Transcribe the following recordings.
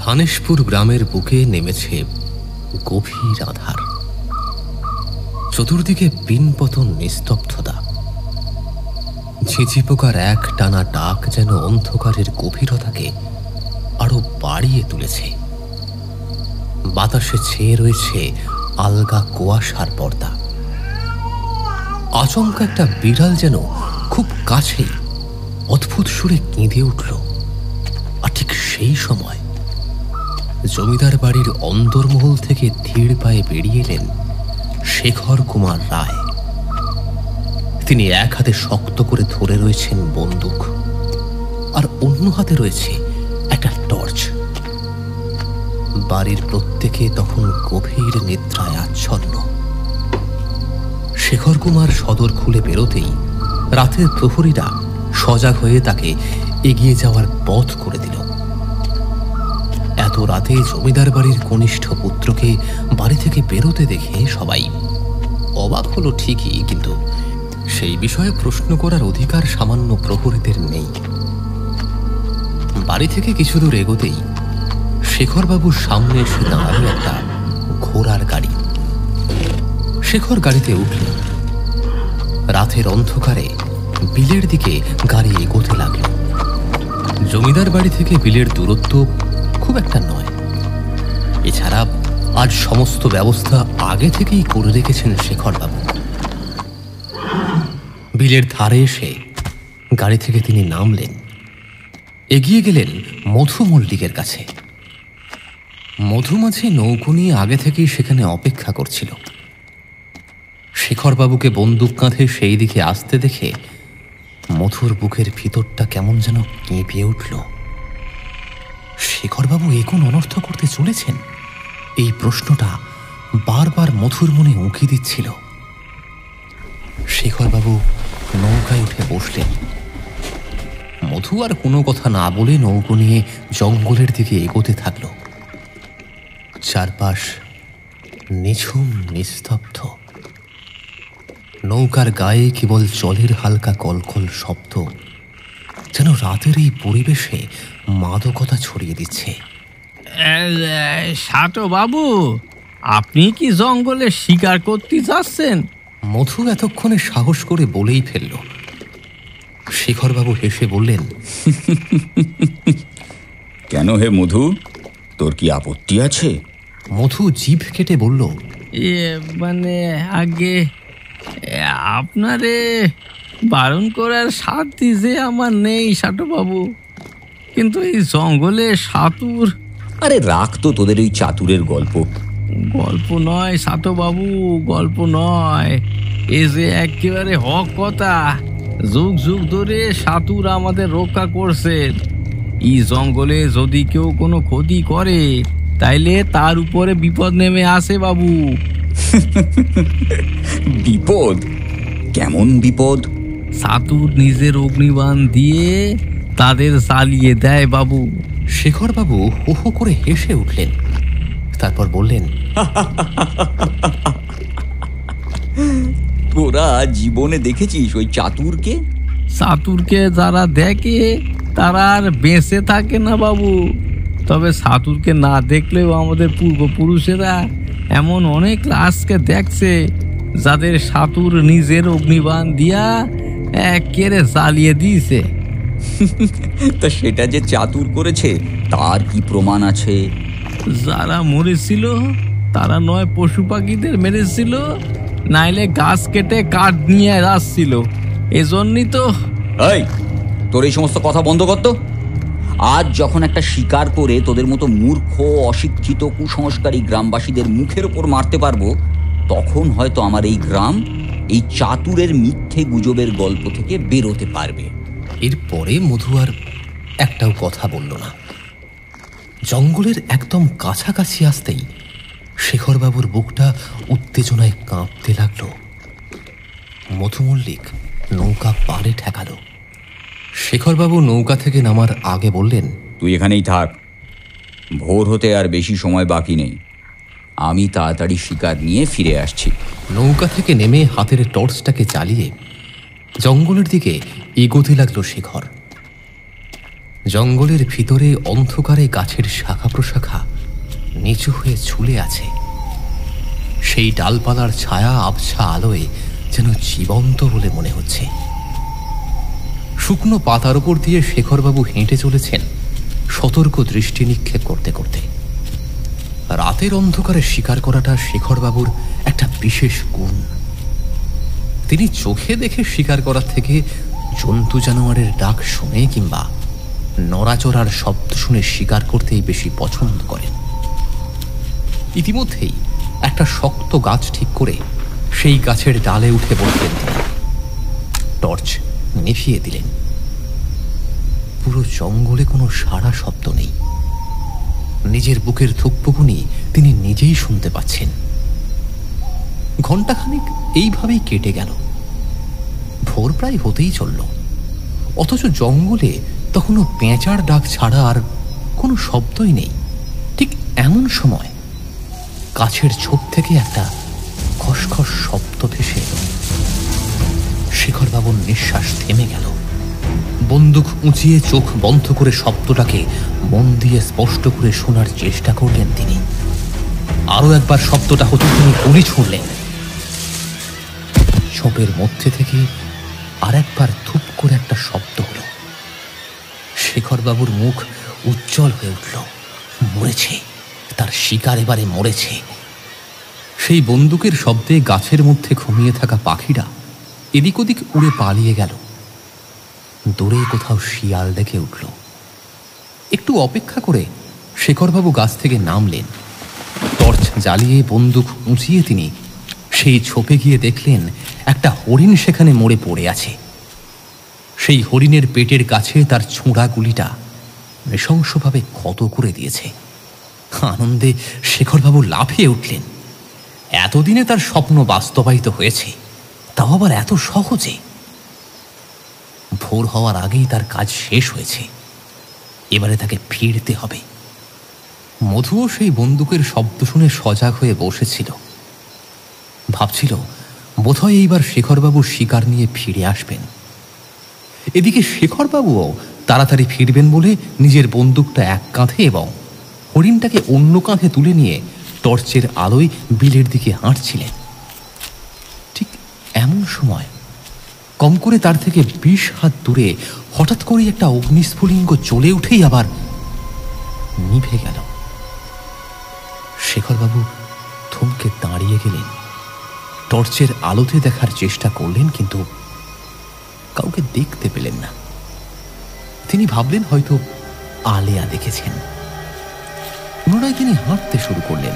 ধানেশপুর গ্রামের বুকে নেমেছে গভীর আঁধার। চতুর্দিকে পিনপতন নিস্তব্ধতা। ঝিঁঝি পোকার এক টানা ডাক যেন অন্ধকারের গভীরতাকে আরো বাড়িয়ে তুলেছে। বাতাসে ছেয়ে রয়েছে আলগা কুয়াশার পর্দা। আচমকা একটা বিড়াল যেন খুব কাছেই অদ্ভুত সুরে কেঁদে উঠল। আর ঠিক সেই সময় জমিদার বাড়ির অন্দরমহল থেকে ধীর পায়ে বেরিয়ে এলেন শেখর কুমার রায়। তিনি এক হাতে শক্ত করে ধরে রয়েছেন বন্দুক, আর অন্য হাতে রয়েছে একটা টর্চ। বাড়ির প্রত্যেকে তখন গভীর নিদ্রায় আচ্ছন্ন। শেখর কুমার সদর খুলে বেরোতেই রাতের প্রহরীরা সজাগ হয়ে তাকে এগিয়ে যাওয়ার পথ করে দিল। এত রাতে জমিদার বাড়ির কনিষ্ঠ পুত্রকে বাড়ি থেকে বেরোতে দেখে সবাই অবাক হলো ঠিকই, কিন্তু সেই বিষয়ে প্রশ্ন করার অধিকার সামান্য প্রহরীদের নেই। বাড়ি থেকে কিছু দূর এগোতেই শেখরবাবুর সামনে এসে দাঁড়ালো একটা ঘোড়ার গাড়ি। শেখর গাড়িতে উঠল। রাতের অন্ধকারে বিলের দিকে গাড়ি এগোতে লাগল। জমিদার বাড়ি থেকে বিলের দূরত্ব খুব একটা নয়। এছাড়া আজ সমস্ত ব্যবস্থা আগে থেকেই করে রেখেছেন শেখরবাবু। বিলের ধারে এসে গাড়ি থেকে তিনি নামলেন। এগিয়ে গেলেন মধু মল্লিকের কাছে। মধুমাছি নৌকো নিয়ে আগে থেকেই সেখানে অপেক্ষা করছিল। শেখরবাবুকে বন্দুক কাঁধে সেই দিকে আসতে দেখে মধুর বুকের ভিতরটা কেমন যেন কেঁপে উঠল। শেখরবাবু এ কোন অনর্থ করতে চলেছেন? এই প্রশ্নটা বারবার মধুর মনে উঁকি দিচ্ছিল। শেখরবাবু নৌকায় উঠে বসলেন। মধু আর কোনো কথা না বলে নৌকো নিয়ে জঙ্গলের দিকে এগোতে থাকল। চারপাশ নিঝুম নিস্তব্ধ। নৌকার গায়ে কেবল জলের হালকা কলকল শব্দ যেন রাতের এই পরিবেশে মাদকতা ছড়িয়ে দিচ্ছে। সাটো বাবু, আপনি কি জঙ্গলে শিকার করতে যাচ্ছেন? মধু এতক্ষণে সাহস করে বলেই ফেলল। শেখরবাবু হেসে বললেন, কেন হে মধু, তোর কি আপত্তি আছে? মধু জিভ কেটে বলল, মানে আগে আপনারে বারণ করার সাধ্য যে আমার নেই সাটো বাবু, কিন্তু এই জঙ্গলে সাঁতুর। আরে রাখ তো তোদের ওই চাতুরের গল্প। গল্প নয় সাটো বাবু, গল্প নয়, এ যে একেবারে হক কথা। যুগ যুগ ধরে সাঁতুর আমাদের রক্ষা করছে। এই জঙ্গলে যদি কেউ কোনো ক্ষতি করে তাইলে তার উপরে বিপদ নেমে আসে বাবু। বিপদ? কেমন বিপদ? সাঁতুর নিজের অগ্নিবাণ দিয়ে তাদের জ্বালিয়ে দেয় বাবু। শেখরবাবু হো হো করে হেসে উঠলেন। তারপর বললেন, তোরা জীবনে দেখেছিস ওই চাতুরকে? সাঁতুরকে যারা দেখে তারা আর বেঁচে থাকে না বাবু। তবে সাঁতুরকে না দেখলেও আমাদের পূর্বপুরুষেরা এমন অনেক লাশকে দেখছে যাদের সাঁতুর নিজের অগ্নিবাণ দিয়া একেবারে জ্বালিয়ে দিয়েছে। তা সেটা যে চাতুর করেছে তার কি প্রমাণ আছে? যারা মরেছিল তারা নয় পশু পাখিদের মেরেছিল, নাইলে গাছ কেটে কাঠ নিয়ে আসছিল। এজন্যই তো। এই, তোর এই সমস্ত কথা বন্ধ কর তো। আজ যখন একটা শিকার করে তোদের মতো মূর্খ, অশিক্ষিত, কুসংস্কারী গ্রামবাসীদের মুখের ওপর মারতে পারবো, তখন হয়তো আমার এই গ্রাম এই চাতুরের মিথ্যে গুজবের গল্প থেকে বেরোতে পারবে। এরপরে মধু আর একটাও কথা বলল না। জঙ্গলের একদম কাছাকাছি আসতেই শেখরবাবুর বুকটা উত্তেজনায় কাঁপতে লাগল। মধু মল্লিক নৌকা পাড়ে ঠেকালো। শেখরবাবু নৌকা থেকে নামার আগে বললেন, তুই এখানেই থাক, ভোর হতে আর বেশি সময় বাকি নেই। আমি তাড়াতাড়ি শিকার নিয়ে ফিরে আসছি। নৌকা থেকে নেমে হাতের টর্চটাকে জ্বালিয়ে জঙ্গলের দিকে এগোতে লাগলো শেখর। জঙ্গলের ভিতরে অন্ধকারে গাছের শাখা প্রশাখা নিচু হয়ে ঝুলে আছে। সেই ডালপালার ছায়া আবছা আলোয় যেন জীবন্ত বলে মনে হচ্ছে। শুকনো পাতার উপর দিয়ে শেখরবাবু হেঁটে চলেছেন সতর্ক দৃষ্টি নিক্ষেপ করতে করতে। রাতের অন্ধকারে শিকার করাটা শেখরবাবুর একটা বিশেষ গুণ। তিনি চোখে দেখে শিকার করার থেকে জন্তু জানোয়ারের ডাক শুনে কিংবা নড়াচড়ার শব্দ শুনে শিকার করতেই বেশি পছন্দ করেন। ইতিমধ্যেই একটা শক্ত গাছ ঠিক করে সেই গাছের ডালে উঠে বসলেন তিনি। টর্চ নিভিয়ে দিলেন। পুরো জঙ্গলে কোনো সাড়া শব্দ নেই। নিজের বুকের ধুকপুকুনি তিনি নিজেই শুনতে পাচ্ছেন। ঘণ্টাখানেক এইভাবেই কেটে গেল। ভোর প্রায় হতেই চলল, অথচ জঙ্গলে তখনও পেঁচার ডাক ছাড়া আর কোনো শব্দই নেই। ঠিক এমন সময় গাছের ছোপ থেকে একটা খসখস শব্দ ভেসে এল। শেখরবাবুর নিঃশ্বাস থেমে গেল। বন্দুক উঁচিয়ে চোখ বন্ধ করে শব্দটাকে মন দিয়ে স্পষ্ট করে শোনার চেষ্টা করলেন তিনি। আরো একবার শব্দটা হতে তিনি গুলি ছুড়লেন। ছোপের মধ্যে থেকে আর একবার ধূপ করে একটা শব্দ হলো। শেখরবাবুর মুখ উজ্জ্বল হয়ে উঠল। মরেছে, তার শিকার এবারে মরেছে। সেই বন্দুকের শব্দে গাছের মধ্যে ঘুমিয়ে থাকা পাখিরা এদিক ওদিক উড়ে পালিয়ে গেল। দূরে কোথাও শিয়াল ডেকে উঠল। একটু অপেক্ষা করে শেখরবাবু গাছ থেকে নামলেন। টর্চ জ্বালিয়ে বন্দুক উঁচিয়ে তিনি সেই ছোপে গিয়ে দেখলেন একটা হরিণ সেখানে মরে পড়ে আছে। সেই হরিণের পেটের কাছে তার ছোঁড়া গুলিটা নৃশংসভাবে ক্ষত করে দিয়েছে। আনন্দে শেখরবাবু লাফিয়ে উঠলেন। এতদিনে তার স্বপ্ন বাস্তবায়িত হয়েছে, তাও আবার এত সহজে। ভোর হওয়ার আগেই তার কাজ শেষ হয়েছে। এবারে তাকে ফিরতে হবে। মধুও সেই বন্দুকের শব্দ শুনে সজাগ হয়ে বসেছিল। ভাবছিল বোধহয় এইবার শেখরবাবু শিকার নিয়ে ফিরে আসবেন। এদিকে শেখরবাবুও তাড়াতাড়ি ফিরবেন বলে নিজের বন্দুকটা এক কাঁধে এবং হরিণটাকে অন্য কাঁধে তুলে নিয়ে টর্চের আলোয় বিলের দিকে হাঁটছিলেন। ঠিক এমন সময় কম করে তার থেকে 20 হাত দূরে হঠাৎ করে একটা অগ্নিস্ফুলিঙ্গ জ্বলে উঠেই আবার নিভে গেল। শেখরবাবু থমকে দাঁড়িয়ে গেলেন। টর্চের আলোতে দেখার চেষ্টা করলেন, কিন্তু কাউকে দেখতে পেলেন না। তিনি ভাবলেন হয়তো আলেয়া দেখেছেন। পুনরায় তিনি হাঁটতে শুরু করলেন,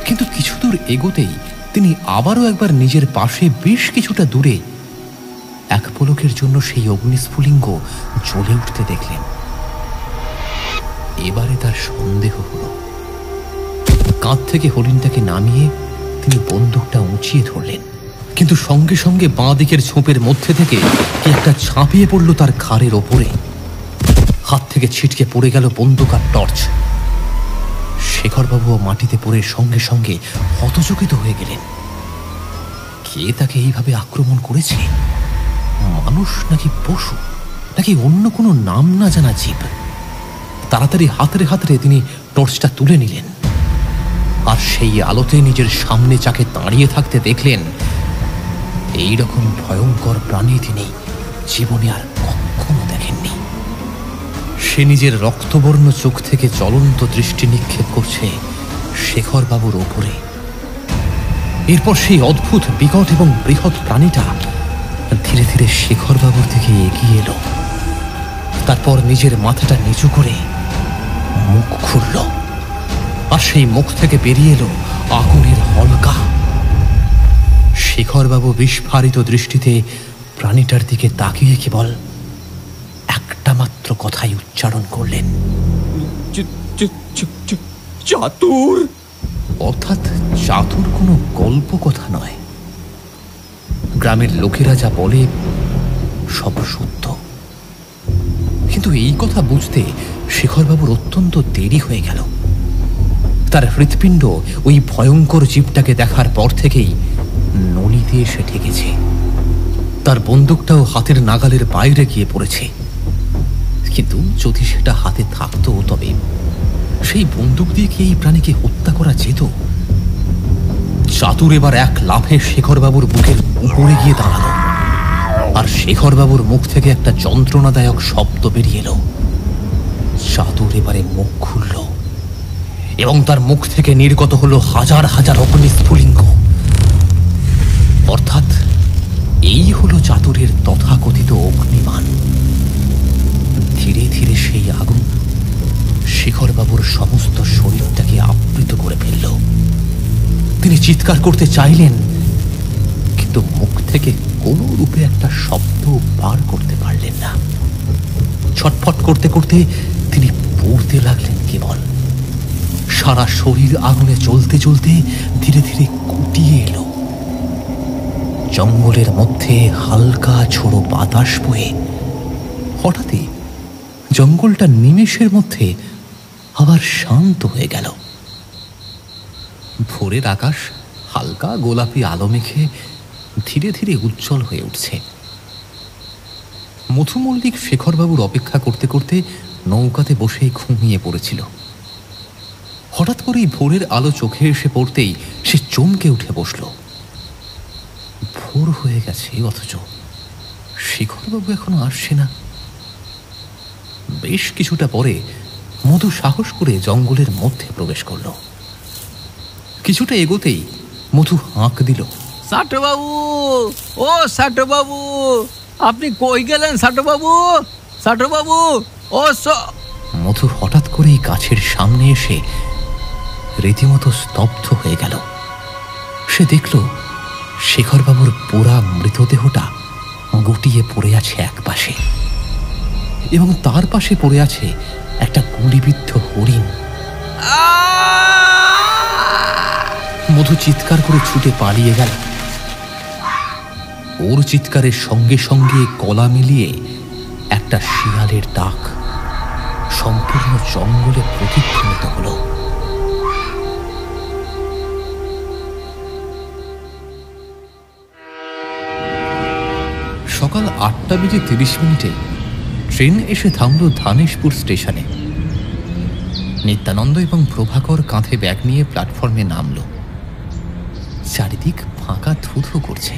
কিন্তু কিছু দূর এগোতেই তিনি আবারও একবার নিজের পাশে বেশ কিছুটা দূরে এক পলকের জন্য সেই অগ্নিস্ফুলিঙ্গ জ্বলে উঠতে দেখলেন। এবারে তার সন্দেহ হল। কাঁধ থেকে হরিণটাকে নামিয়ে তিনি বন্দুকটা উঁচিয়ে ধরলেন, কিন্তু সঙ্গে সঙ্গে বাঁ দিকের ছোপের মধ্যে থেকে কে একটা ঝাঁপিয়ে পড়ল তার ঘাড়ের ওপরে। হাত থেকে ছিটকে পড়ে গেল বন্দুক আর টর্চ। শেখরবাবুও মাটিতে পড়ে সঙ্গে সঙ্গে হতচকিত হয়ে গেলেন। কে তাকে এইভাবে আক্রমণ করেছে? মানুষ নাকি পশু, নাকি অন্য কোনো নাম না জানা জীব? তাড়াতাড়ি হাতড়ে হাতড়ে তিনি টর্চটা তুলে নিলেন, আর সেই আলোতে নিজের সামনে যাকে দাঁড়িয়ে থাকতে দেখলেন, এইরকম ভয়ঙ্কর প্রাণী তিনি জীবনে আর কখনো দেখেননি। সে নিজের রক্তবর্ণ চোখ থেকে জ্বলন্ত দৃষ্টি নিক্ষেপ করছে শেখরবাবুর ওপরে। এরপর সেই অদ্ভুত বিকট এবং বৃহৎ প্রাণীটা ধীরে ধীরে শেখরবাবুর দিকে এগিয়ে এলো। তারপর নিজের মাথাটা নিচু করে মুখ খুলল, আর সেই মুখ থেকে বেরিয়ে এলো আগুনের হলকা। শেখরবাবু বিস্ফারিত দৃষ্টিতে প্রাণীটার দিকে তাকিয়ে কেবল একটা মাত্র কথাই উচ্চারণ করলেন, চাতুর। অর্থাৎ চাতুর কোনো গল্প কথা নয়। গ্রামের লোকেরা যা বলে সব সত্য। কিন্তু এই কথা বুঝতে শেখরবাবুর অত্যন্ত দেরি হয়ে গেল। তার হৃৎপিণ্ড ওই ভয়ঙ্কর জীবটাকে দেখার পর থেকেই নলিতে এসে ঠেকেছে। তার বন্দুকটাও হাতের নাগালের বাইরে গিয়ে পড়েছে। কিন্তু যদি সেটা হাতে থাকতো তবে সেই বন্দুক দিয়ে কি এই প্রাণীকে হত্যা করা যেত? চাতুর এবার এক লাফে শেখরবাবুর বুকের উপরে গিয়ে দাঁড়ালো, আর শেখরবাবুর মুখ থেকে একটা যন্ত্রণাদায়ক শব্দ বেরিয়ে এলো। চাতুর এবারে মুখ খুলল এবং তার মুখ থেকে নির্গত হলো হাজার হাজার অগ্নিস্ফুলিঙ্গ। অর্থাৎ এই হলো চাতুরের তথাকথিত অগ্নিবাণ। ধীরে ধীরে সেই আগুন শেখরবাবুর সমস্ত শরীরটাকে আবৃত করে ফেলল। তিনি চিৎকার করতে চাইলেন, কিন্তু মুখ থেকে কোনো রূপে একটা শব্দ বার করতে পারলেন না। ছটফট করতে করতে তিনি পড়তে লাগলেন কেবল। সারা শরীর আগুনে জ্বলতে জ্বলতে ধীরে ধীরে কুটিয়ে এলো। জঙ্গলের মধ্যে হালকা ঝোড়ো বাতাস বয়ে হঠাৎই জঙ্গলটা নিমেষের মধ্যে আবার শান্ত হয়ে গেল। ভোরের আকাশ হালকা গোলাপি আলো মেখে ধীরে ধীরে উজ্জ্বল হয়ে উঠছে। মধু মল্লিক শেখরবাবুর অপেক্ষা করতে করতে নৌকাতে বসে ঘুমিয়ে পড়েছিল। হঠাৎ করেই ভোরের আলো চোখে এসে পড়তেই সে চমকে উঠে বসল। ভোর হয়ে গেছে, অথচ শেখরবাবু এখনো আসছে না। বেশ কিছুটা পরে মধু সাহস করে জঙ্গলের মধ্যে প্রবেশ করল। কিছুটা এগোতেই মধু হাঁক দিল, সাটুবাবু, ও সাটুবাবু, আপনি কই গেলেন সাটুবাবু? সাটুবাবু, ও মধু হঠাৎ করেই গাছের সামনে এসে রীতিমতো স্তব্ধ হয়ে গেল। সে দেখল শেখরবাবুর পোড়া মৃতদেহটা গুটিয়ে পড়ে আছে এক পাশে, এবং তার পাশে পড়ে আছে একটা গুলিবিদ্ধ হরিণ। মধু চিৎকার করে ছুটে পালিয়ে গেল। ওর চিৎকারের সঙ্গে সঙ্গে গলা মিলিয়ে একটা শিয়ালের ডাক সম্পূর্ণ জঙ্গলে প্রতিধ্বনিত হলো। সকাল 8:30 ট্রেন এসে থামল ধানেশপুর স্টেশনে। নিত্যানন্দ এবং প্রভাকর কাঁধে ব্যাগ নিয়ে প্ল্যাটফর্মে নামল। চারিদিক ফাঁকা থুথু করছে।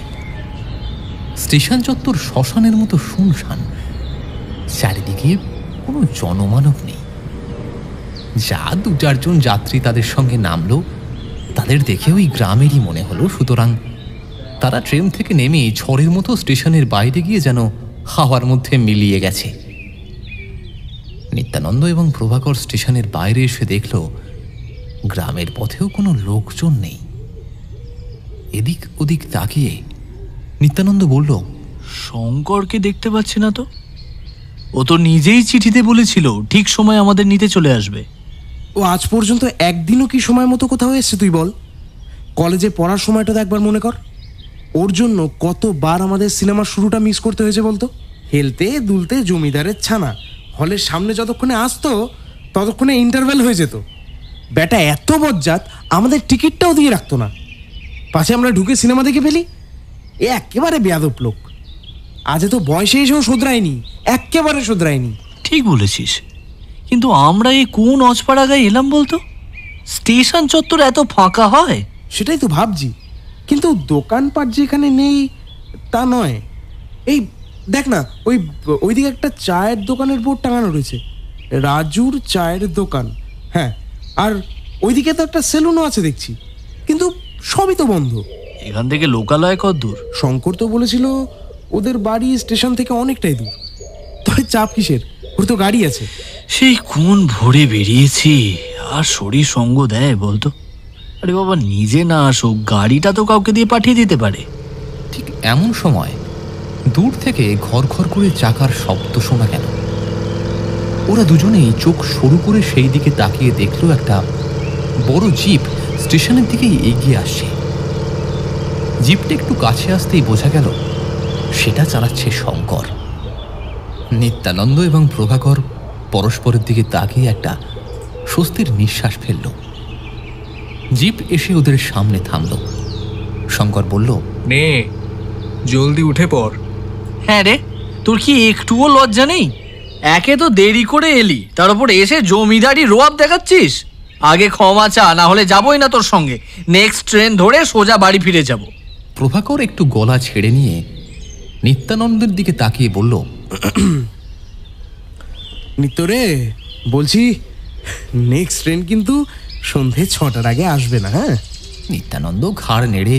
স্টেশন চত্বর শ্মশানের মতো শুনশান। চারিদিকে কোনো জনমানব নেই। যা 2-4জন যাত্রী তাদের সঙ্গে নামলো, তাদের দেখে ওই গ্রামেরই মনে হলো। সুতরাং তারা ট্রেন থেকে নেমে ঝড়ের মতো স্টেশনের বাইরে গিয়ে যেন হাওয়ার মধ্যে মিলিয়ে গেছে। নিত্যানন্দ এবং প্রভাকর স্টেশনের বাইরে এসে দেখল গ্রামের পথেও কোনো লোকজন নেই। এদিক ওদিক তাকিয়ে নিত্যানন্দ বলল, শঙ্করকে দেখতে পাচ্ছি না তো। ও তো নিজেই চিঠিতে বলেছিল ঠিক সময় আমাদের নিতে চলে আসবে। ও আজ পর্যন্ত একদিনও কি সময় মতো কোথাও এসছে তুই বল? কলেজে পড়ার সময়টা তো একবার মনে কর। ওর জন্য কতবার আমাদের সিনেমার শুরুটা মিস করতে হয়েছে বলতো। হেলতে দুলতে জমিদারের ছানা হলের সামনে যতক্ষণে আসতো ততক্ষণে ইন্টারভেল হয়ে যেত। ব্যাটা এত বজ্জাত, আমাদের টিকিটটাও দিয়ে রাখতো না। পাশে আমরা ঢুকে সিনেমা দেখে ফেলি। এ একেবারে বেয়াদব লোক। আজ তো বয়সে এসেও শোধরায়নি, একেবারে শোধরায়নি। ঠিক বলেছিস, কিন্তু আমরা এই কোন অজপাড়া গায়ে এলাম বলতো? স্টেশন চত্বর এত ফাঁকা হয়? সেটাই তো ভাবছি। কিন্তু দোকানপাট যেখানে নেই তা নয়। এই দেখ না, ওইদিকে একটা চায়ের দোকানের বোর্ড টাঙানো রয়েছে, রাজুর চায়ের দোকান। হ্যাঁ, আর ওইদিকে তো একটা সেলুনও আছে দেখছি, কিন্তু সবই তো বন্ধ। এখান থেকে লোকালয় কত দূর? শঙ্কর তো বলেছিল ওদের বাড়ি স্টেশন থেকে অনেকটাই দূর। তবে চাপ কিসের, ওর তো গাড়ি আছে। সেই কোন ভোরে বেরিয়েছি, আর শরীর সঙ্গ দেয় বলতো? আরে বাবা, নিজে না আসুক, গাড়িটা তো কাউকে দিয়ে পাঠিয়ে দিতে পারে। ঠিক এমন সময় দূর থেকে ঘর ঘর করে চাকার শব্দ শোনা গেল। ওরা দুজনেই চোখ সরু করে সেই দিকে তাকিয়ে দেখলো একটা বড় জিপ স্টেশনের দিকেই এগিয়ে আসছে। জিপটা একটু কাছে আসতেই বোঝা গেল সেটা চালাচ্ছে শঙ্কর। নিত্যানন্দ এবং প্রভাকর পরস্পরের দিকে তাকিয়ে একটা স্বস্তির নিঃশ্বাস ফেলল। জিপ এসে ওদের সামনে থামল। শঙ্কর বলল, নে, জলদি উঠে পড়। হ্যাঁ রে, তোর কি একটুও লজ্জা নেই? একে তো দেরি করে এলি, তার উপর এসে জমিদারি রোয়াব দেখাচ্ছিস। আগে ক্ষমা চা, না হলে যাবোই না তোর সঙ্গে। নেক্সট ট্রেন ধরে সোজা বাড়ি ফিরে যাব। প্রভাকর একটু গলা ছেড়ে নিয়ে নিত্যানন্দের দিকে তাকিয়ে বলল, নিত্য রে, বলছি নেক্সট ট্রেন কিন্তু সন্ধে 6টার আগে আসবে না, হ্যাঁ? নিত্যানন্দ ঘাড় নেড়ে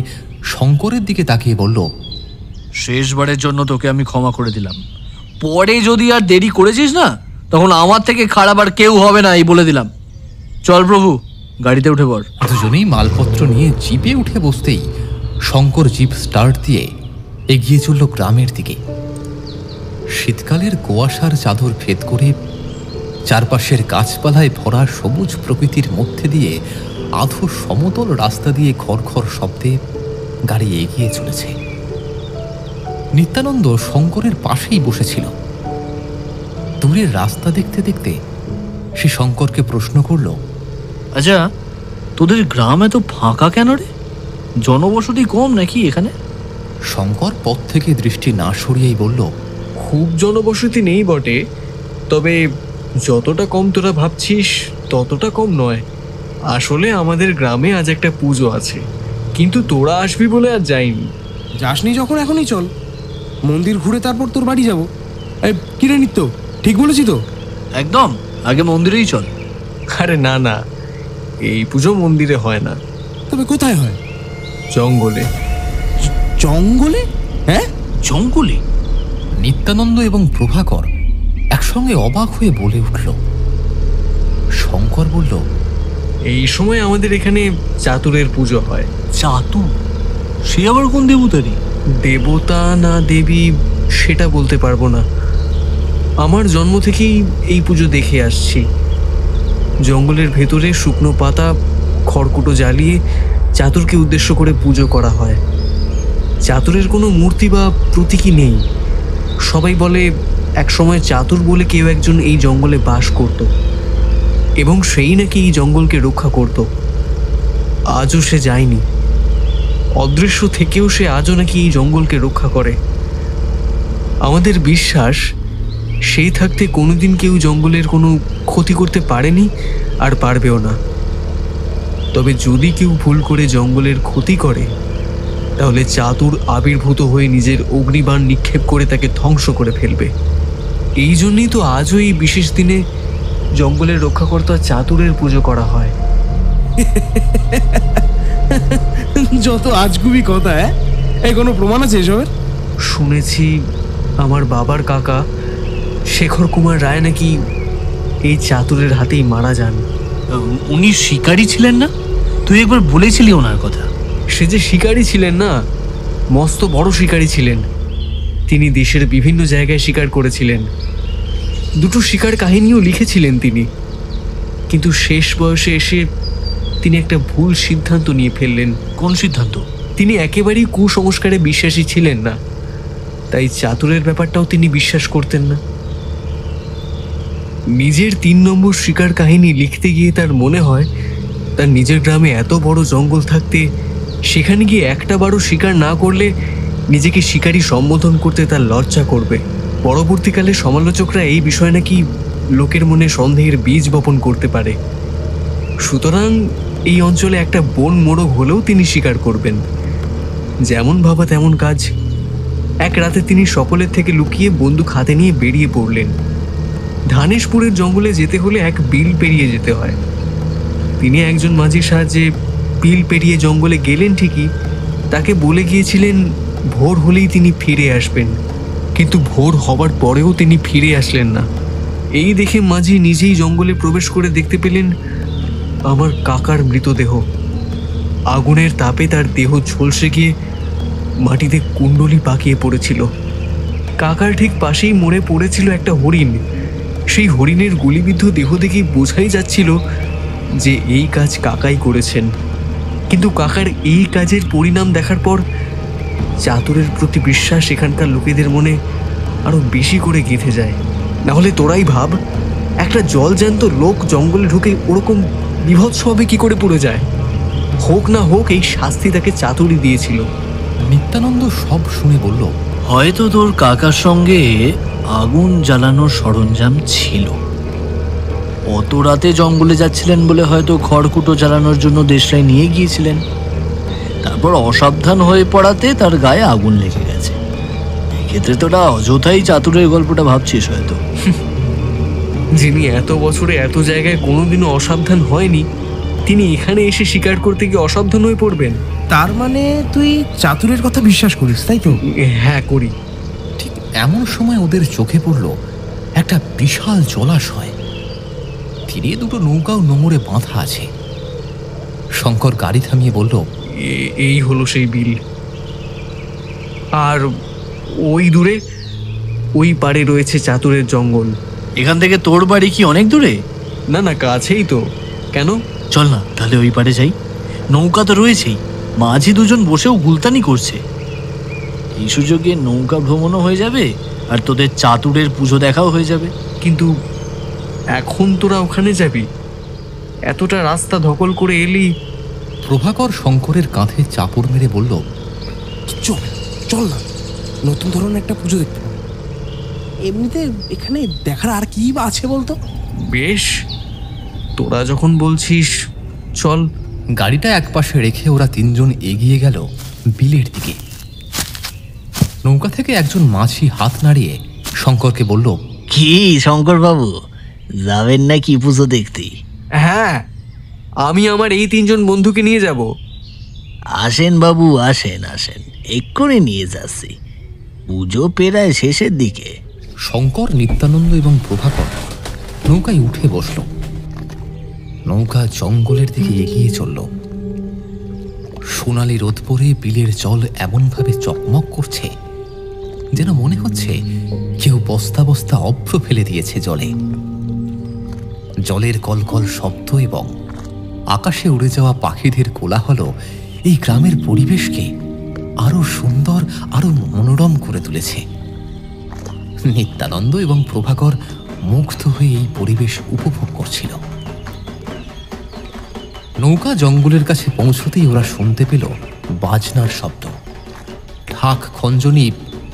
শঙ্করের দিকে তাকিয়ে বলল, শেষবারের জন্য তোকে আমি ক্ষমা করে দিলাম। পরে যদি আর দেরি করেছিস না, তখন আমার থেকে খারাপ আর কেউ হবে না, এই বলে দিলাম। চল প্রভু, গাড়িতে উঠে পড়। দুজনেই মালপত্র নিয়ে জিপে উঠে বসতেই শঙ্কর জিপ স্টার্ট দিয়ে এগিয়ে চলল গ্রামের দিকে। শীতকালের কুয়াশার চাদর ভেদ করে চারপাশের গাছপালায় ভরা সবুজ প্রকৃতির মধ্যে দিয়ে আধো সমতল রাস্তা দিয়ে খড়খড় শব্দে গাড়ি এগিয়ে চলেছে। নিত্যানন্দ শঙ্করের পাশেই বসেছিল। দূরের রাস্তা দেখতে দেখতে সে শঙ্করকে প্রশ্ন করল, আচ্ছা, তোদের গ্রাম এত ফাঁকা কেন রে? জনবসতি কম নাকি এখানে? শঙ্কর পথ থেকে দৃষ্টি না সরিয়েই বলল, খুব জনবসতি নেই বটে, তবে যতটা কম তোরা ভাবছিস ততটা কম নয়। আসলে আমাদের গ্রামে আজ একটা পুজো আছে, কিন্তু তোরা আসবি বলে আর যাইনি। যাসনি যখন এখনই চল, মন্দির ঘুরে তারপর তোর বাড়ি যাবো। কিরে নিত্য, ঠিক বলেছি তো? একদম, আগে মন্দিরেই চল। আরে না না, এই পুজো মন্দিরে হয় না। তবে কোথায় হয়? জঙ্গলে। জঙ্গলে? হ্যাঁ, জঙ্গলে? নিত্যানন্দ এবং প্রভাকর একসঙ্গে অবাক হয়ে বলে উঠল। শঙ্কর বলল, এই সময় আমাদের এখানে চাতুরের পুজো হয়। চাতুর? সে আবার কোন দেবতারই? দেবতা না দেবী সেটা বলতে পারবো না। আমার জন্ম থেকেই এই পুজো দেখে আসছি। জঙ্গলের ভেতরে শুকনো পাতা খড়কুটো জ্বালিয়ে চাতুরকে উদ্দেশ্য করে পুজো করা হয়। চাতুরের কোনো মূর্তি বা প্রতীকী নেই। সবাই বলে একসময় চাতুর বলে কেউ একজন এই জঙ্গলে বাস করত এবং সেই নাকি এই জঙ্গলকে রক্ষা করত। আজও সে যায়নি। অদৃশ্য থেকেও সে আজও নাকি এই জঙ্গলকে রক্ষা করে। আমাদের বিশ্বাস, সেই থাকতে কোনোদিন কেউ জঙ্গলের কোনো ক্ষতি করতে পারেনি আর পারবেও না। তবে যদি কেউ ভুল করে জঙ্গলের ক্ষতি করে, তাহলে চাতুর আবির্ভূত হয়ে নিজের অগ্নিবাণ নিক্ষেপ করে তাকে ধ্বংস করে ফেলবে। এই জন্যই তো আজও এই বিশেষ দিনে জঙ্গলের রক্ষাকর্তা চাতুরের পুজো করা হয়। যত আজগুবি কথা। এই কোনো প্রমাণ আছে এসবের? শুনেছি আমার বাবার কাকা শেখর কুমার রায় নাকি এই চাতুরের হাতেই মারা যান। উনি শিকারী ছিলেন না? তুই একবার বলেছিলি ওনার কথা। সে যে শিকারী ছিলেন না, মস্ত বড় শিকারী ছিলেন। তিনি দেশের বিভিন্ন জায়গায় শিকার করেছিলেন। দুটো শিকার কাহিনীও লিখেছিলেন তিনি। কিন্তু শেষ বয়সে এসে তিনি একটা ভুল সিদ্ধান্ত নিয়ে ফেললেন। কোন সিদ্ধান্ত? তিনি একেবারেই কুসংস্কারে বিশ্বাসী ছিলেন না, তাই চাতুরের ব্যাপারটাও তিনি বিশ্বাস করতেন না। নিজের 3 নম্বর শিকার কাহিনী লিখতে গিয়ে তার মনে হয় তার নিজের গ্রামে এত বড় জঙ্গল থাকতে সেখানে গিয়ে একটা বারও শিকার না করলে নিজেকে শিকারী সম্বোধন করতে তার লজ্জা করবে। পরবর্তীকালে সমালোচকরা এই বিষয় নাকি লোকের মনে সন্দেহের বীজ বপন করতে পারে। সুতরাং এই অঞ্চলে একটা বন মোড়ক হলেও তিনি শিকার করবেন। যেমন ভাবা তেমন কাজ। এক রাতে তিনি সকলের থেকে লুকিয়ে বন্দুক হাতে নিয়ে বেরিয়ে পড়লেন। ধানেশপুরের জঙ্গলে যেতে হলে এক বিল পেরিয়ে যেতে হয়। তিনি একজন মাঝির সাহায্যে বিল পেরিয়ে জঙ্গলে গেলেন ঠিকই, তাকে বলে গিয়েছিলেন ভোর হলেই তিনি ফিরে আসবেন, কিন্তু ভোর হবার পরেও তিনি ফিরে আসলেন না। এই দেখে মাঝি নিজেই জঙ্গলে প্রবেশ করে দেখতে পেলেন আমার কাকার মৃতদেহ। আগুনের তাপে তার দেহ ঝলসে গিয়ে মাটিতে কুণ্ডলি পাকিয়ে পড়েছিল। কাকার ঠিক পাশেই মরে পড়েছিল একটা হরিণ। সেই হরিণের গুলিবিদ্ধ দেহ দেখে বোঝাই যাচ্ছিল যে এই কাজ কাকাই করেছেন। কিন্তু কাকার এই কাজের পরিণাম দেখার পর চাতুরের প্রতি বিশ্বাস এখানকার লোকেদের মনে আরো বেশি করে গেঁথে যায়। নাহলে তোরাই ভাব, একটা জলজ্যান্ত লোক জঙ্গলে ঢুকে ওরকম বিভৎসভাবে কি করে পড়ে যায়? হোক না হোক এই শাস্তি তাকে চাতুরি দিয়েছিল। নিত্যানন্দ সব শুনে বলল, হয়তো তোর কাকার সঙ্গে আগুন জ্বালানোর সরঞ্জাম ছিল। অত রাতে জঙ্গলে যাচ্ছিলেন বলে হয়তো খড়কুটো জ্বালানোর জন্য দেশলাই নিয়ে গিয়েছিলেন। তারপর অসাবধান হয়ে পড়াতে তার গায়ে আগুন লেগে গেছে। এক্ষেত্রে তোরা অযথাই চাতুরের গল্পটা ভাবছিস হয়তো। যিনি এত বছরে এত জায়গায় কোনোদিনও অসাবধান হয়নি, তিনি এখানে এসে শিকার করতে গিয়ে অসাবধান হয়ে পড়বেন? তার মানে তুই চাতুরের কথা বিশ্বাস করিস, তাই তো? হ্যাঁ, করি। ঠিক এমন সময় ওদের চোখে পড়ল একটা বিশাল জলাশয়। তীরে দুটো নৌকাও নোঙরে বাঁধা আছে। শঙ্কর গাড়ি থামিয়ে বলল, এই হলো সেই বিল। আর ওই দূরে, ওই পারে রয়েছে চাতুরের জঙ্গল। এখান থেকে তোর বাড়ি কি অনেক দূরে? না না, কাছেই তো। কেন? চল না তাহলে ওই পারে যাই। নৌকা তো রয়েছেই, মাঝি দুজন বসেও গুলতানি করছে। এই সুযোগে নৌকা ভ্রমণও হয়ে যাবে আর তোদের চাতুরের পুজো দেখাও হয়ে যাবে। কিন্তু এখন তোরা ওখানে যাবি? এতটা রাস্তা ধকল করে এলি। প্রভাকর শঙ্করের কাঁধে চাপড় মেরে বলল, চল চল না, নতুন ধরনের একটা পুজো দেখতে পাবো। এমনিতে এখানে দেখার আর কি বা আছে বলতো? বেশ, তোরা যখন বলছিস চল। গাড়িটা একপাশে রেখে ওরা তিনজন এগিয়ে গেল বিলের দিকে। নৌকা থেকে একজন মাঝি হাত নাড়িয়ে শঙ্করকে বলল, কি শঙ্কর বাবু, যাবেন না কি পুজো দেখতে? হ্যাঁ, আমি আমার এই তিনজন বন্ধুকে নিয়ে যাব। আসেন বাবু, আসেন আসেন, এক্ষুনি নিয়ে যাচ্ছি। পুজো পেরায় শেষের দিকে। শঙ্কর, নিত্যানন্দ এবং প্রভাকর নৌকায় উঠে বসল। নৌকা জঙ্গলের দিকে এগিয়ে চলল। সোনালি রোদ পরে বিলের জল এমনভাবে চকমক করছে যেন মনে হচ্ছে কেউ বস্তা বস্তা অভ্র ফেলে দিয়েছে জলে। জলের কলকল শব্দ এবং আকাশে উড়ে যাওয়া পাখিদের কোলাহল এই গ্রামের পরিবেশকে আরো সুন্দর, আরো মনোরম করে তুলেছে। নিত্যানন্দ এবং প্রভাকর মুগ্ধ হয়ে এই পরিবেশ উপভোগ করছিল। নৌকা জঙ্গলের কাছে পৌঁছতেই ওরা শুনতে পেল বাজনার শব্দ। ঢাক, খঞ্জনি,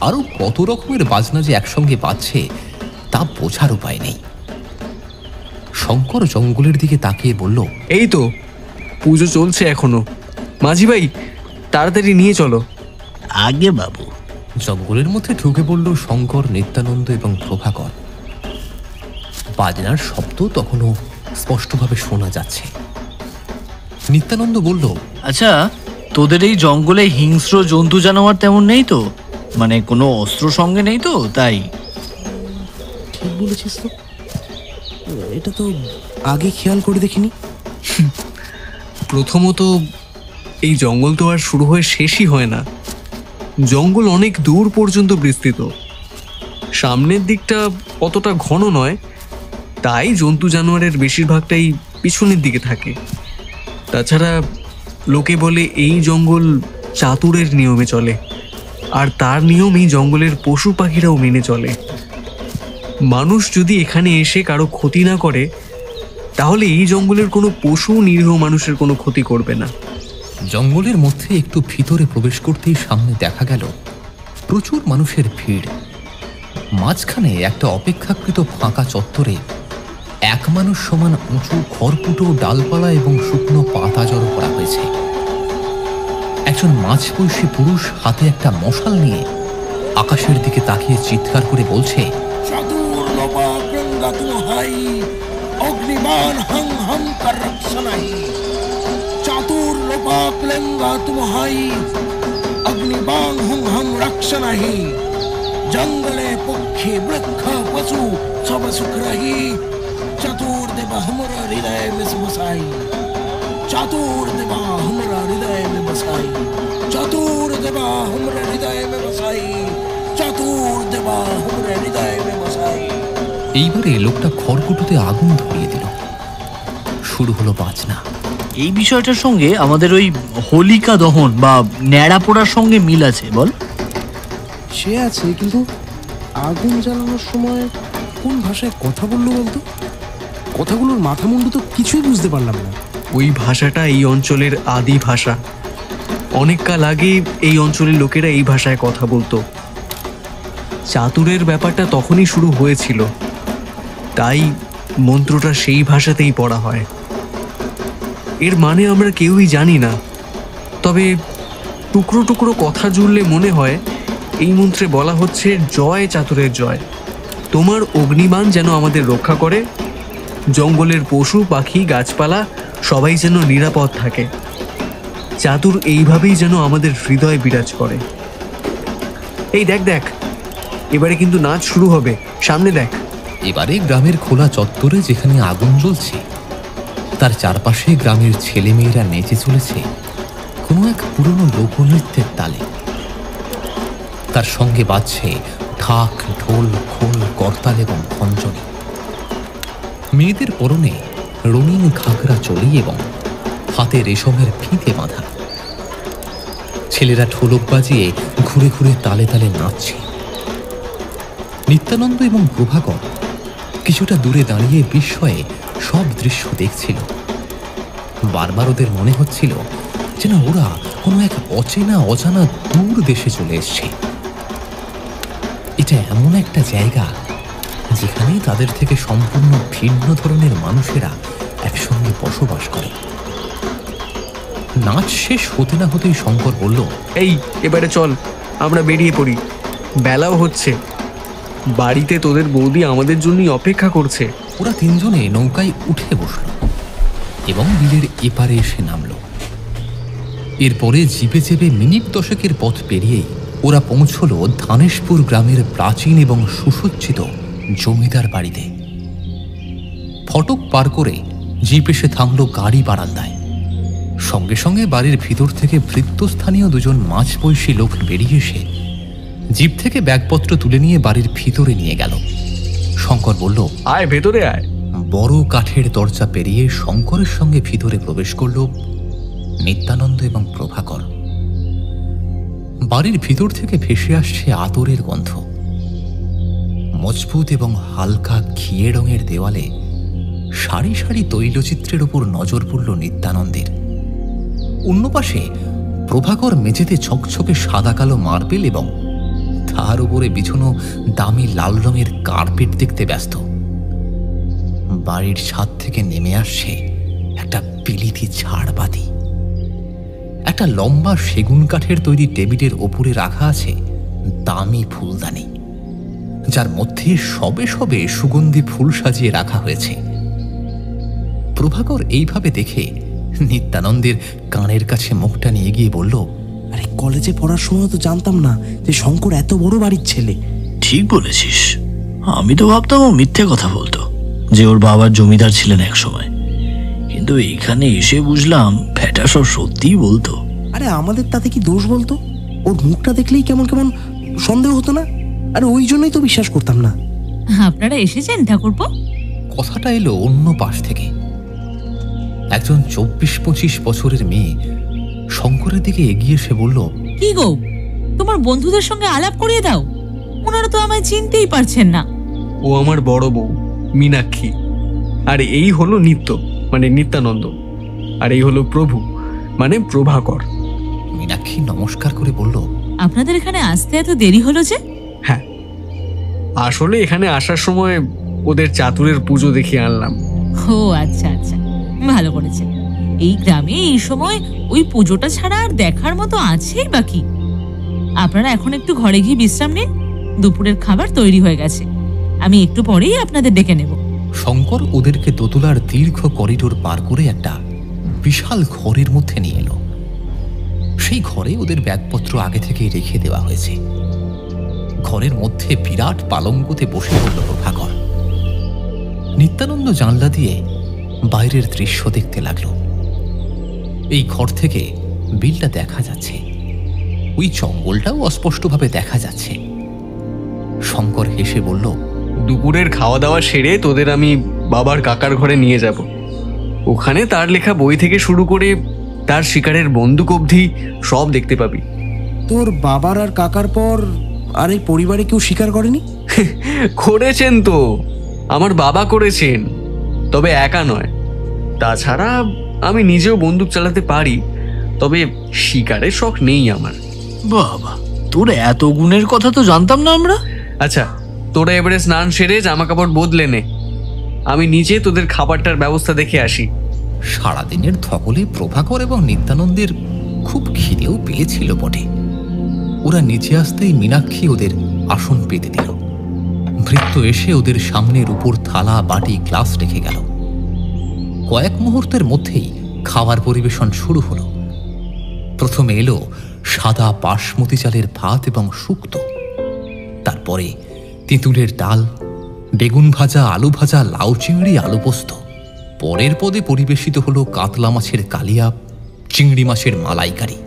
আরো কত রকমের বাজনা যে একসঙ্গে বাজছে তা বোঝার উপায় নেই। শঙ্কর জঙ্গলের দিকে তাকিয়ে বলল, এই তো পুজো চলছে এখনো। মাঝি ভাই, তাড়াতাড়ি নিয়ে চলো। আগে বাবু। জঙ্গলের মধ্যে ঢুকে পড়ল শঙ্কর, নিত্যানন্দ এবং প্রভাকর। বাজনার শব্দ তখনও স্পষ্টভাবে শোনা যাচ্ছে। নিত্যানন্দ বলল, আচ্ছা, তোদের এই জঙ্গলে হিংস্র জন্তু জানোয়ার তেমন নেই তো? মানে কোনো অস্ত্র সঙ্গে নেই তো? তাই ঠিক বলেছিস তো, এটা তো আগে খেয়াল করে দেখিনি। প্রথমত, এই জঙ্গল তো আর শুরু হয়ে শেষই হয় না। জঙ্গল অনেক দূর পর্যন্ত বিস্তৃত। সামনের দিকটা অতটা ঘন নয়, তাই জন্তু জানোয়ারের বেশিরভাগটাই পিছনের দিকে থাকে। তাছাড়া লোকে বলে এই জঙ্গল চাতুরের নিয়মে চলে, আর তার নিয়মই জঙ্গলের পশু পাখিরাও মেনে চলে। মানুষ যদি এখানে এসে কারো ক্ষতি না করে, তাহলে এই জঙ্গলের কোনো পশু নিরীহ মানুষের কোনো ক্ষতি করবে না। জঙ্গলের মধ্যে একটু ভিতরে প্রবেশ করতেই সামনে দেখা গেল প্রচুর মানুষের ভিড়। মাঝখানে একটা অপেক্ষাকৃত ফাঁকা চত্বরে এক মানুষ সমান উঁচু খড়কুটো, ডালপালা এবং শুকনো পাতা জড়ো করা হয়েছে। একজন মাঝবয়সী পুরুষ হাতে একটা মশাল নিয়ে আকাশের দিকে তাকিয়ে চিৎকার করে বলছে, অগ্নিবাণ হং হং কর রক্ষণাই, চাতুর লোপাক লেঙ্গা তুমহাই, অগ্নিবাণ হং হং রক্ষণাহি, জঙ্গলে পক্ষী বৃক্ষ পশু সব সুখ রহি, चतुर देवा हमारा हृदय में बसाई, चतुर देवा हमारा हृदय में बसाई, चतुर देवा हमारा हृदय में बसाई, चतुर देवा हमारा हृदय में बसाई। এইবারে লোকটা খড়কুটোতে আগুন ধরিয়ে দিল। শুরু হলো বাজনা। এই বিষয়টার সঙ্গে আমাদের ওই হোলিকা দহন বা ন্যাড়া পোড়ার সঙ্গে মিল আছে বল? সে আছে, কিন্তু আগুন জ্বালানোর সময় কোন ভাষায় কথা বললো বলতো? কথাগুলোর মাথা মুন্ডু তো কিছুই বুঝতে পারলাম না। ওই ভাষাটা এই অঞ্চলের আদি ভাষা। অনেক কাল আগে এই অঞ্চলের লোকেরা এই ভাষায় কথা বলতো। চাতুরের ব্যাপারটা তখনই শুরু হয়েছিল, তাই মন্ত্রটা সেই ভাষাতেই পড়া হয়। এর মানে আমরা কেউই জানি না, তবে টুকরো টুকরো কথা জুড়লে মনে হয় এই মন্ত্রে বলা হচ্ছে, জয় চাতুরের জয়, তোমার অগ্নিবাণ যেন আমাদের রক্ষা করে, জঙ্গলের পশু পাখি গাছপালা সবাই যেন নিরাপদ থাকে, চাতুর এইভাবেই যেন আমাদের হৃদয় বিরাজ করে। এই দেখ দেখ, এবারে কিন্তু নাচ শুরু হবে, সামনে দেখ। এবারে গ্রামের খোলা চত্বরে যেখানে আগুন জ্বলছে, তার চারপাশে গ্রামের ছেলেমেয়েরা নেচে চলেছে কোনো এক পুরনো লোকনৃত্যের তালে। তার সঙ্গে বাজছে ঢাক, ঢোল, খোল, করতাল এবং খঞ্জনি। মেয়েদের পরনে রঙিন ঘাগরা চলি এবং হাতে রেশমের ফিতে বাঁধা। ছেলেরা ঢোলক বাজিয়ে ঘুরে ঘুরে তালে তালে নাচছে। নিত্যানন্দ এবং প্রভাকর কিছুটা দূরে দাঁড়িয়ে বিস্ময়ে সব দৃশ্য দেখছিল। বারবার ওদের মনে হচ্ছিল যেন ওরা কোনো এক অচেনা অজানা দূর দেশে চলে এসছে। এটা এমন একটা জায়গা যেখানে তাদের থেকে সম্পূর্ণ ভিন্ন ধরনের মানুষেরা একসঙ্গে বসবাস করে। নাচ শেষ হতে না হতেই শঙ্কর বলল, এই এবারে চল, আমরা বেরিয়ে পড়ি, বেলাও হচ্ছে, বাড়িতে তোদের বৌদি আমাদের জন্যই অপেক্ষা করছে। ওরা তিনজনে নৌকায় উঠে বসল এবং বিলের এপারে এসে নামল। এরপরে জিপে চেপে মিনিট 10 পথ পেরিয়েই ওরা পৌঁছল ধানেশপুর গ্রামের প্রাচীন এবং সুসজ্জিত জমিদার বাড়িতে। ফটক পার করে জিপ এসে থামল গাড়ি বারান্দায়। সঙ্গে সঙ্গে বাড়ির ভিতর থেকে ভৃত্যস্থানীয় দুজন মাঝবয়সী লোক বেরিয়ে এসে জিপ থেকে ব্যাগপত্র তুলে নিয়ে বাড়ির ভিতরে নিয়ে গেল। শঙ্কর বলল, আয় ভেতরে আয়। বড় কাঠের দরজা পেরিয়ে শঙ্করের সঙ্গে ভিতরে প্রবেশ করল নিত্যানন্দ এবং প্রভাকর। বাড়ির ভিতর থেকে ভেসে আসছে আতরের গন্ধ। মজবুত এবং হালকা ঘিয়ে রঙের দেওয়ালে সারি সারি তৈলচিত্রের ওপর নজর পড়ল নিত্যানন্দের। অন্য পাশে প্রভাকর মেঝেতে ছকছকে সাদা কালো মার্বেল এবং তার উপরে বিছানো দামি লাল রঙের কার্পেট দেখতে ব্যস্ত। বাড়ির ছাদ থেকে নেমে আসছে একটা বিলিতি ঝাড়বাতি। একটা লম্বা সেগুন কাঠের তৈরি টেবিলের ওপরে রাখা আছে দামি ফুলদানি, যার মধ্যে সবে সবে সুগন্ধি ফুল সাজিয়ে রাখা হয়েছে। প্রভাকর এইভাবে দেখে নিত্যানন্দের কানের কাছে মুখটা নিয়ে গিয়ে বলল, আরে কলেজে পড়ার সময় তো জানতাম না যে শঙ্কর এত বড় বাড়ির ছেলে। ঠিক বলেছিস, আমি তো ভাবতাম ও মিথ্যে কথা বলতো, যে ওর বাবার জমিদার ছিলেন এক সময়, কিন্তু এখানে এসে বুঝলাম ফ্যাটা সব সত্যিই বলতো। আরে আমাদের তাতে কি দোষ বলতো? ওর মুখটা দেখলেই কেমন কেমন সন্দেহ হতো না? আরে ওই জন্যই তো বিশ্বাস করতাম না। আপনারা এসেছেন ঠাকুরপো? কথাটা এলো অন্য পাশ থেকে। একজন 24-25 বছরের মেয়ে শঙ্করের দিকে এগিয়ে এসে বলল, কি গো, তোমার বন্ধুদের সঙ্গে আলাপ করিয়ে দাও, ওনারা তো আমায় চিনতেই পারছেন না। ও আমার বড় বউ মীনাক্ষী, আর এই হলো নিত্য মানে নিত্যানন্দ, আর এই হলো প্রভু মানে প্রভাকর। মীনাক্ষী নমস্কার করে বলল, আপনাদের এখানে আসতে এত দেরি হলো যে? হ্যাঁ, আসলে এখানে আসার সময় ওদের চাতুরের পুজো দেখিয়ে আনলাম। ও আচ্ছা আচ্ছা, ভালো করেছেন। এই গ্রামে এই সময় ওই পুজোটা ছাড়া আর দেখার মতো আছেই বাকি। আপনারা এখন একটু ঘরে গিয়ে বিশ্রাম নিন, দুপুরের খাবার তৈরি হয়ে গেছে, আমি একটু পরেই আপনাদের ডেকে নেব। শঙ্কর ওদেরকে দোতলার দীর্ঘ করিডোর পার করে একটা বিশাল ঘরের মধ্যে নিয়ে এলো। সেই ঘরে ওদের ব্যাগপত্র আগে থেকেই রেখে দেওয়া হয়েছে। ঘরের মধ্যে বিরাট পালঙ্কতে বসে পড়ল প্রভাকর। নিত্যানন্দ জানলা দিয়ে বাইরের দৃশ্য দেখতে লাগলো। এই ঘর থেকে বিলটা দেখা যাচ্ছে, ওই জঙ্গলটাও অস্পষ্টভাবে দেখা যাচ্ছে। শঙ্কর হেসে বলল, দুপুরের খাওয়া দাওয়া সেরে তোদের আমি বাবার কাকার ঘরে নিয়ে যাব। ওখানে তার লেখা বই থেকে শুরু করে তার শিকারের বন্দুক অবধি সব দেখতে পাবি। তোর বাবার আর কাকার পর আর এই পরিবারে কেউ স্বীকার করেনি? করেছেন তো, আমার বাবা করেছেন, তবে একা নয়। তাছাড়া আমি নিজেও বন্দুক চালাতে পারি, তবে শিকারের শখ নেই আমার। বাবা, তোর এত গুণের কথা তো জানতাম না আমরা। আচ্ছা, তোরা এবারে স্নান সেরে জামা কাপড় বদলে নে, আমি নিচে তোদের খাবারটার ব্যবস্থা দেখে আসি। সারাদিনের ধকলে প্রভাকর এবং নিত্যানন্দের খুব খিদেও পেয়েছিল বটে। ওরা নিচে আসতেই মীনাক্ষী ওদের আসন পেতে দিল। ভৃত্য এসে ওদের সামনের উপর থালা, বাটি, গ্লাস রেখে গেল। কয়েক মুহূর্তের মধ্যেই খাবার পরিবেশন শুরু হলো। প্রথমে এলো সাদা বাসমতি চালের ভাত এবং শুক্তো, তারপরে তেঁতুলের ডাল, বেগুন ভাজা, আলু ভাজা, লাউ চিংড়ি, আলু পোস্ত। পরের পদে পরিবেশিত হলো কাতলা মাছের কালিয়া, চিংড়ি মাছের মালাইকারি।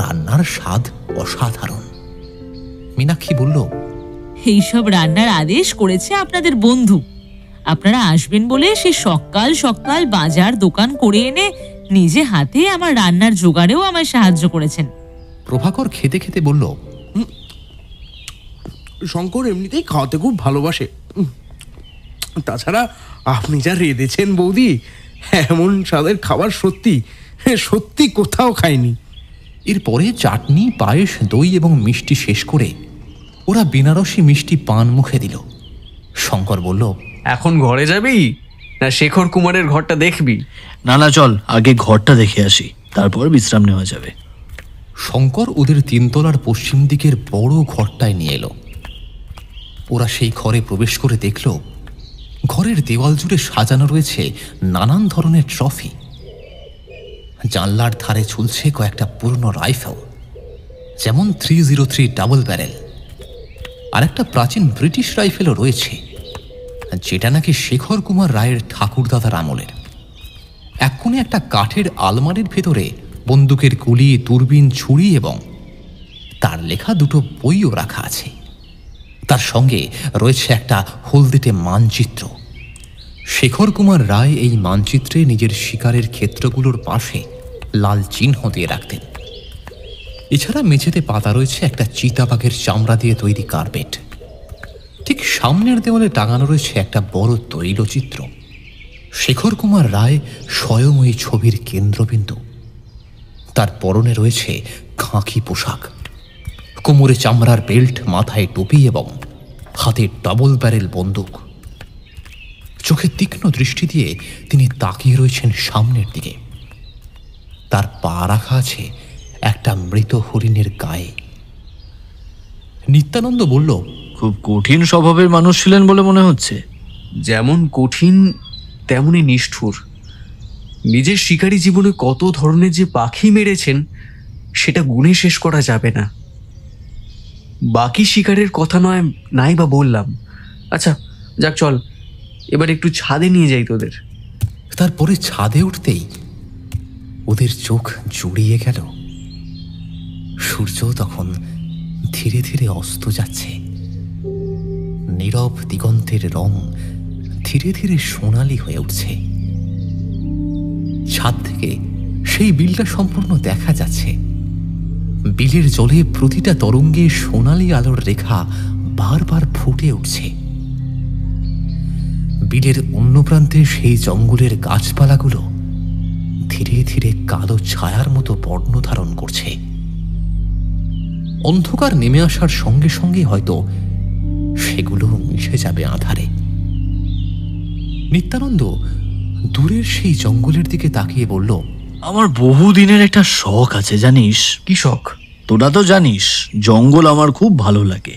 রান্নার স্বাদ অসাধারণ। মীনাক্ষী বলল, এইসব রান্নার আদেশ করেছে আপনাদের বন্ধু। আপনারা আসবেন বলে সে সকাল সকাল বাজার দোকান করে এনে নিজে হাতে আমার রান্নার জোগাড়েও আমায় সাহায্য করেছেন। প্রভাকর খেতে খেতে বলল, শঙ্কর এমনিতেই খাওয়াতে খুব ভালোবাসে। তাছাড়া আপনি যা রেঁধেছেন বৌদি, এমন স্বাদের খাবার সত্যি সত্যি কোথাও খাইনি। এরপরে চাটনি, পায়েস, দই এবং মিষ্টি শেষ করে ওরা বেনারসি মিষ্টি পান মুখে দিল। শঙ্কর বলল, এখন ঘরে যাবি না শেখর কুমারের ঘরটা দেখবি? না না, চল আগে ঘরটা দেখে আসি, তারপর বিশ্রাম নেওয়া যাবে। শঙ্কর ওদের তিনতলার পশ্চিম দিকের বড় ঘরটায় নিয়ে এলো। ওরা সেই ঘরে প্রবেশ করে দেখল ঘরের দেওয়াল জুড়ে সাজানো রয়েছে নানান ধরনের ট্রফি। জানলার ধারে ঝুলছে কয়েকটা পুরনো রাইফেল, যেমন 303 ডাবল ব্যারেল। আর একটা প্রাচীন ব্রিটিশ রাইফেলও রয়েছে, যেটা নাকি শেখর কুমার রায়ের ঠাকুরদাদার আমলের। এক কোণে একটা কাঠের আলমারির ভেতরে বন্দুকের গুলি, দূরবীন, ছুরি এবং তার লেখা দুটো বইও রাখা আছে। তার সঙ্গে রয়েছে একটা হলদেটে মানচিত্র। শেখর কুমার রায় এই মানচিত্রে নিজের শিকারের ক্ষেত্রগুলোর পাশে লাল চিহ্ন দিয়ে রাখতেন। এছাড়া মেঝেতে পাতা রয়েছে একটা চিতাবাঘের চামড়া দিয়ে তৈরি কার্পেট। ঠিক সামনের দেওয়ালে টাঙানো রয়েছে একটা বড় তৈলচিত্র। শেখর কুমার রায় স্বয়ং ওই ছবির কেন্দ্রবিন্দু। তার পরনে রয়েছে খাঁকি পোশাক, কোমরে চামড়ার বেল্ট, মাথায় টুপি এবং হাতে ডাবল ব্যারেল বন্দুক। চোখে তীক্ষ্ণ দৃষ্টি দিয়ে তিনি তাকিয়ে রয়েছেন সামনের দিকে। তার পা রাখা আছে একটা মৃত হরিণের গায়ে। নিত্যানন্দ বলল, খুব কঠিন স্বভাবের মানুষ ছিলেন বলে মনে হচ্ছে। যেমন কঠিন তেমনি নিষ্ঠুর। নিজের শিকারী জীবনে কত ধরনের যে পাখি মেরেছেন সেটা গুণে শেষ করা যাবে না। বাকি শিকারের কথা নাই বা বললাম। আচ্ছা যাক, চল এবার একটু ছাদে নিয়ে যাই তোদের। তারপরে ছাদে উঠতেই ওদের চোখ জুড়িয়ে গেল। সূর্য তখন ধীরে ধীরে অস্ত যাচ্ছে। নীরব দিগন্তের রং ধীরে ধীরে সোনালি হয়ে উঠছে। ছাদ থেকে সেই বিলটা সম্পূর্ণ দেখা যাচ্ছে। বিলের জলে প্রতিটা তরঙ্গে সোনালি আলোর রেখা বারবার ফুটে উঠছে। বিলের অন্য প্রান্তে সেই জঙ্গলের গাছপালাগুলো ধীরে ধীরে কালো ছায়ার মতো বর্ণ ধারণ করছে। অন্ধকার নেমে আসার সঙ্গে সঙ্গে হয়তো সেগুলো মিশে যাবে আঁধারে। নিত্যানন্দ দূরের সেই জঙ্গলের দিকে তাকিয়ে বলল, আমার বহুদিনের একটা শখ আছে জানিস। কি শখ? তোরা তো জানিস জঙ্গল আমার খুব ভালো লাগে।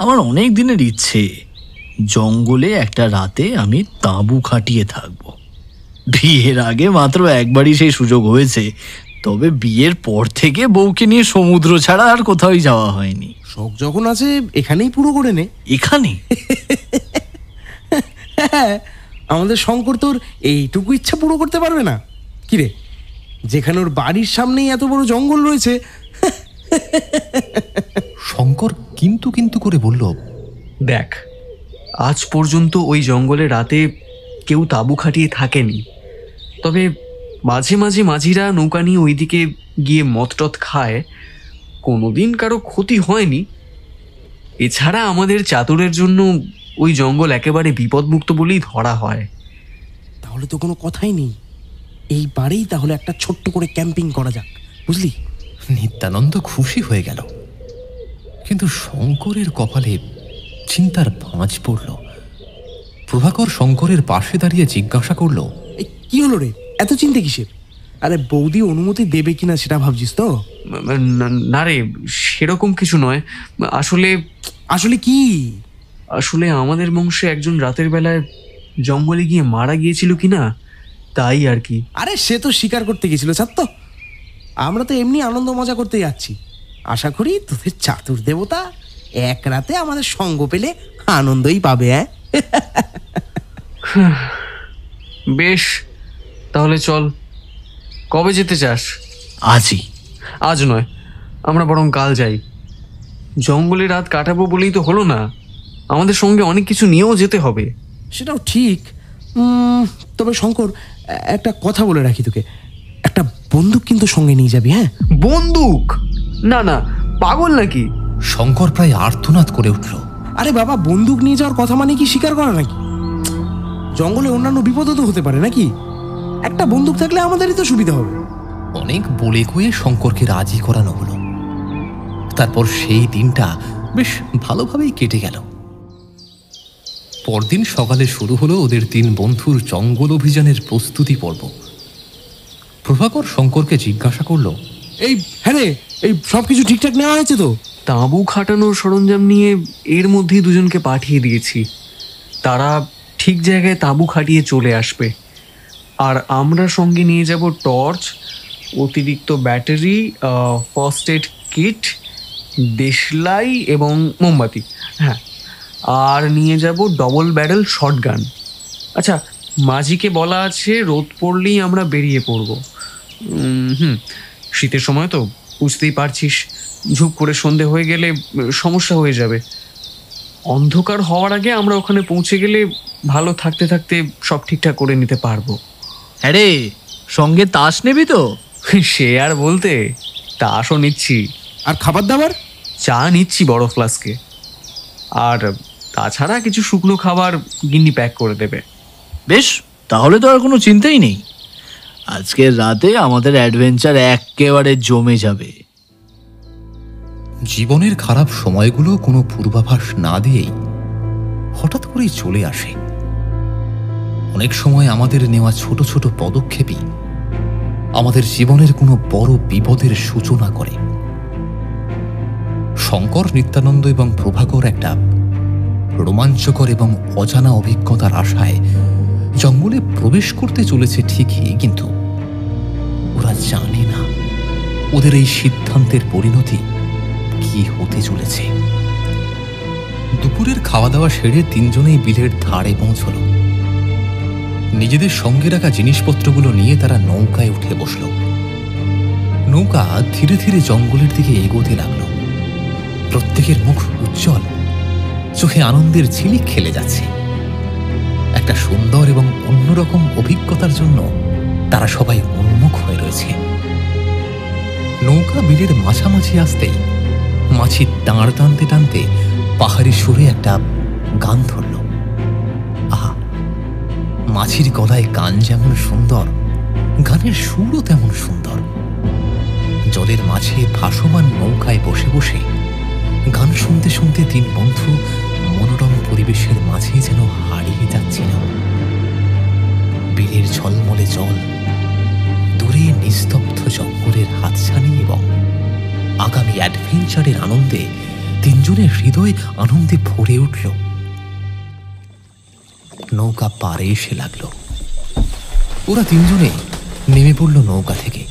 আমার অনেক দিনের ইচ্ছে জঙ্গলে একটা রাতে আমি তাঁবু খাটিয়ে থাকবো। বিয়ের আগে মাত্র একবারই সেই সুযোগ হয়েছে, তবে বিয়ের পর থেকে বউকে নিয়ে সমুদ্র ছাড়া আর কোথাও যাওয়া হয়নি। শখ যখন আছে এখানেই পুরো করে নে। এখানে? আমাদের শঙ্কর তোর এইটুকু ইচ্ছা পুরো করতে পারবে না? কিরে, যেখানে ওর বাড়ির সামনেই এত বড় জঙ্গল রয়েছে। শঙ্কর কিন্তু কিন্তু করে বলল, দেখ, আজ পর্যন্ত ওই জঙ্গলে রাতে কেউ তাঁবু খাটিয়ে থাকেনি। তবে মাঝে মাঝে মাঝিরা নৌকা নিয়ে ওইদিকে গিয়ে মদটদ খায়, কোনোদিন কারো ক্ষতি হয়নি। এছাড়া আমাদের চাতুরের জন্য ওই জঙ্গল একেবারে বিপদমুক্ত বলেই ধরা হয়। তাহলে তো কোনো কথাই নেই, এই বাড়িই তাহলে একটা ছোট্ট করে ক্যাম্পিং করা যাক, বুঝলি? নিত্যানন্দ খুশি হয়ে গেল, কিন্তু শঙ্করের কপালে চিন্তার ভাঁজ পড়ল। প্রভাকর শঙ্করের পাশে দাঁড়িয়ে জিজ্ঞাসা করল, এই কি হলো রে, এত চিন্তা কিসের? আরে বৌদি অনুমতি দেবে কিনা সেটা ভাবছিস তো? না রে, সেরকম কিছু নয়। আসলে আসলে কি? আসলে আমাদের বংশে একজন রাতের বেলায় জঙ্গলে গিয়ে মারা গিয়েছিল কিনা, তাই আর কি। আরে সে তো শিকার করতে গেছিল, ছাড় তো। আমরা তো এমনি আনন্দ মজা করতে যাচ্ছি। আশা করি তোদের চাতুর দেবতা এক রাতে আমাদের সঙ্গ পেলে আনন্দই পাবে। বেশ, তাহলে চল। কবে যেতে চাস? আজই। আজ নয়, আমরা বরং কাল যাই। জঙ্গলে রাত কাটাবো বলেই তো হলো না, আমাদের সঙ্গে অনেক কিছু নিয়েও যেতে হবে। সেটাও ঠিক। তবে শঙ্কর, একটা কথা বলে রাখি তোকে, একটা বন্দুক কিন্তু সঙ্গে নিয়ে যাবি। হ্যাঁ, বন্দুক? না না, পাগল নাকি? শঙ্কর প্রায় আর্তনাদ করে উঠল। আরে বাবা, বন্দুক নিয়ে যাওয়ার কথা মানে কি শিকার করা নাকি? জঙ্গলে অন্যান্য বিপদও তো হতে পারে নাকি? একটা বন্দুক থাকলে আমাদেরই তো সুবিধা হবে। অনেক বলে কয়ে শঙ্করকে রাজি করানো হলো। তারপর সেই দিনটা বেশ ভালোভাবেই কেটে গেল। পরদিন সকালে শুরু হলো ওদের 3 বন্ধুর জঙ্গল অভিযানের প্রস্তুতি পর্ব। প্রভাকর শঙ্করকে জিজ্ঞাসা করলো, এই হ্যাঁ রে, এই সব কিছু ঠিকঠাক নেওয়া হয়েছে তো? তাঁবু খাটানোর সরঞ্জাম নিয়ে এর মধ্যেই দুজনকে পাঠিয়ে দিয়েছি। তারা ঠিক জায়গায় তাঁবু খাটিয়ে চলে আসবে। আর আমরা সঙ্গে নিয়ে যাব টর্চ, অতিরিক্ত ব্যাটারি, ফার্স্ট এড কিট, দেশলাই এবং মোমবাতি। হ্যাঁ, আর নিয়ে যাব ডবল ব্যারেল শটগান। আচ্ছা, মাঝিকে বলা আছে রোদ পড়লেই আমরা বেরিয়ে পড়ব। শীতের সময় তো বুঝতেই পারছিস, ঝুপ করে সন্ধে হয়ে গেলে সমস্যা হয়ে যাবে। অন্ধকার হওয়ার আগে আমরা ওখানে পৌঁছে গেলে ভালো থাকতে থাকতে সব ঠিকঠাক করে নিতে পারবো। হ্যাঁ রে, সঙ্গে তাস নেবি তো? সে আর বলতে, তাসও নিচ্ছি। আর খাবার দাবার? চা নিচ্ছি বড় ফ্লাস্কে। আর তাছাড়া কিছু শুকনো খাবার গিন্নি প্যাক করে দেবে। বেশ, তাহলে তো আর কোনো চিন্তাই নেই। আজকের রাতে আমাদের অ্যাডভেঞ্চার একেবারে জমে যাবে। জীবনের খারাপ সময়গুলো কোনো পূর্বাভাস না দিয়েই হঠাৎ করেই চলে আসে। অনেক সময় আমাদের নেওয়া ছোট ছোট পদক্ষেপই আমাদের জীবনের কোনো বড় বিপদের সূচনা করে। শঙ্কর, নিত্যানন্দ এবং প্রভাকর একটা রোমাঞ্চকর এবং অজানা অভিজ্ঞতার আশায় জঙ্গলে প্রবেশ করতে চলেছে ঠিকই, কিন্তু ওরা জানে না ওদের এই সিদ্ধান্তের পরিণতি কি হতে চলেছে। দুপুরের খাওয়া দাওয়া সেরে 3 জনেই বিলের ধারে পৌঁছল। নিজেদের সঙ্গে রাখা জিনিসপত্রগুলো নিয়ে তারা নৌকায় উঠে বসল। নৌকা ধীরে ধীরে জঙ্গলের দিকে এগোতে লাগল। প্রত্যেকের মুখ উজ্জ্বল, চোখে আনন্দের ঝিলিক খেলে যাচ্ছে। একটা সুন্দর এবং অন্যরকম অভিজ্ঞতার জন্য তারা সবাই উন্মুখ হয়ে রয়েছে। নৌকা বিলের মাঝামাঝি আসতেই মাছি দাঁড় টানতে টানতে পাহাড়ি সুরে একটা গান ধরল। আহা, মাছির গলায় গান যেমন সুন্দর, গানের সুরও তেমন সুন্দর। জলের মাঝে ভাসমান নৌকায় বসে বসে গান শুনতে শুনতে 3 বন্ধু মনোরম পরিবেশের মাঝে যেন হারিয়ে যাচ্ছিল। বিলের ঝলমলে জল, দূরে নিস্তব্ধ জঙ্গলের হাতছানি এবং আগামী অ্যাডভেঞ্চারের আনন্দে 3 জনের হৃদয় আনন্দে ভরে উঠল। নৌকা পাড়ে এসে লাগল। ওরা 3 জনে নেমে পড়ল নৌকা থেকে।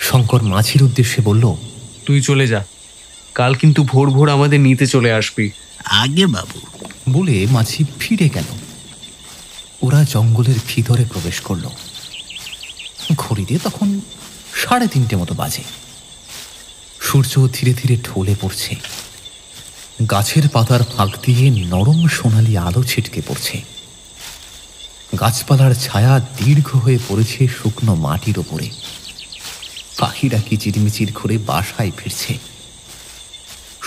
শঙ্কর মাঝির উদ্দেশ্যে বলল, তুই চলে যা, কাল কিন্তু ভোর ভোর আমাদের নিতে চলে আসবি। আগে বাবু, বলে মাঝি ফিরে গেল। ওরা জঙ্গলের ভিতরে প্রবেশ করল। ঘড়িতে তখন 3:30 মতো বাজে। সূর্য ধীরে ধীরে ঢলে পড়ছে। গাছের পাতার ফাঁক দিয়ে নরম সোনালি আলো ছিটকে পড়ছে। গাছপালার ছায়া দীর্ঘ হয়ে পড়েছে শুকনো মাটির ওপরে। পাখিরা কিচিরমিচির করে বাসায় ফিরছে।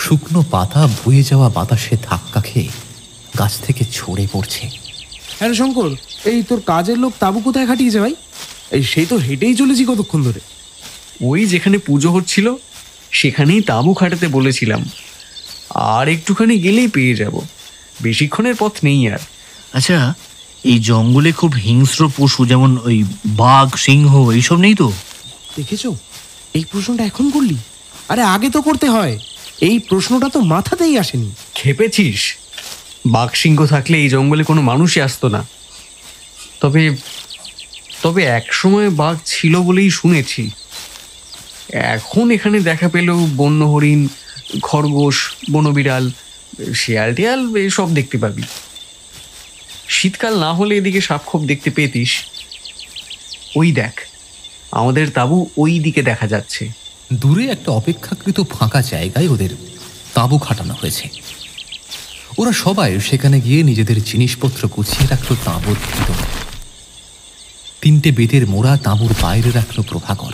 শুকনো পাতা বয়ে যাওয়া বাতাসে ধাক্কা খেয়ে গাছ থেকে ছড়ে পড়ছে। হ্যাঁ শঙ্কর, এই তোর কাজের লোক তাঁবু কোথায় খাটিয়েছে ভাই? এই সেই তো হেঁটেই চলেছি কতক্ষণ ধরে। ওই যেখানে পুজো হচ্ছিল সেখানেই তাঁবু খাটাতে বলেছিলাম। আর একটুখানি গেলেই পেয়ে যাব, বেশিক্ষণের পথ নেই আর। আচ্ছা, এই জঙ্গলে খুব হিংস্র পশু যেমন ওই বাঘ, সিংহ এইসব নেই তো? দেখেছো, এই প্রশ্নটা এখন করলি? আরে আগে তো করতে হয়, এই প্রশ্নটা তো মাথাতেই আসেনি। খেপেছিস? বাঘ সিংহ থাকলে এই জঙ্গলে কোনো মানুষই আসতো না। তবে তবে একসময় বাঘ ছিল বলেই শুনেছি। এখন এখানে দেখা পেলেও বন্য হরিণ, খরগোশ, বনবিড়াল, শিয়াল টিয়াল এসব দেখতে পাবি। শীতকাল না হলে এদিকে সাপখোপ দেখতে পেতিস। ওই দেখ, আমাদের তাঁবু ওই দিকে দেখা যাচ্ছে। দূরে একটা অপেক্ষাকৃত ফাঁকা জায়গায় ওদের তাঁবু খাটানো হয়েছে। ওরা সবাই সেখানে গিয়ে নিজেদের জিনিসপত্র গুছিয়ে রাখলো তাঁবুর ভিতরে। 3টে বেতের মোড়া তাঁবুর বাইরে রাখলো প্রভাকর।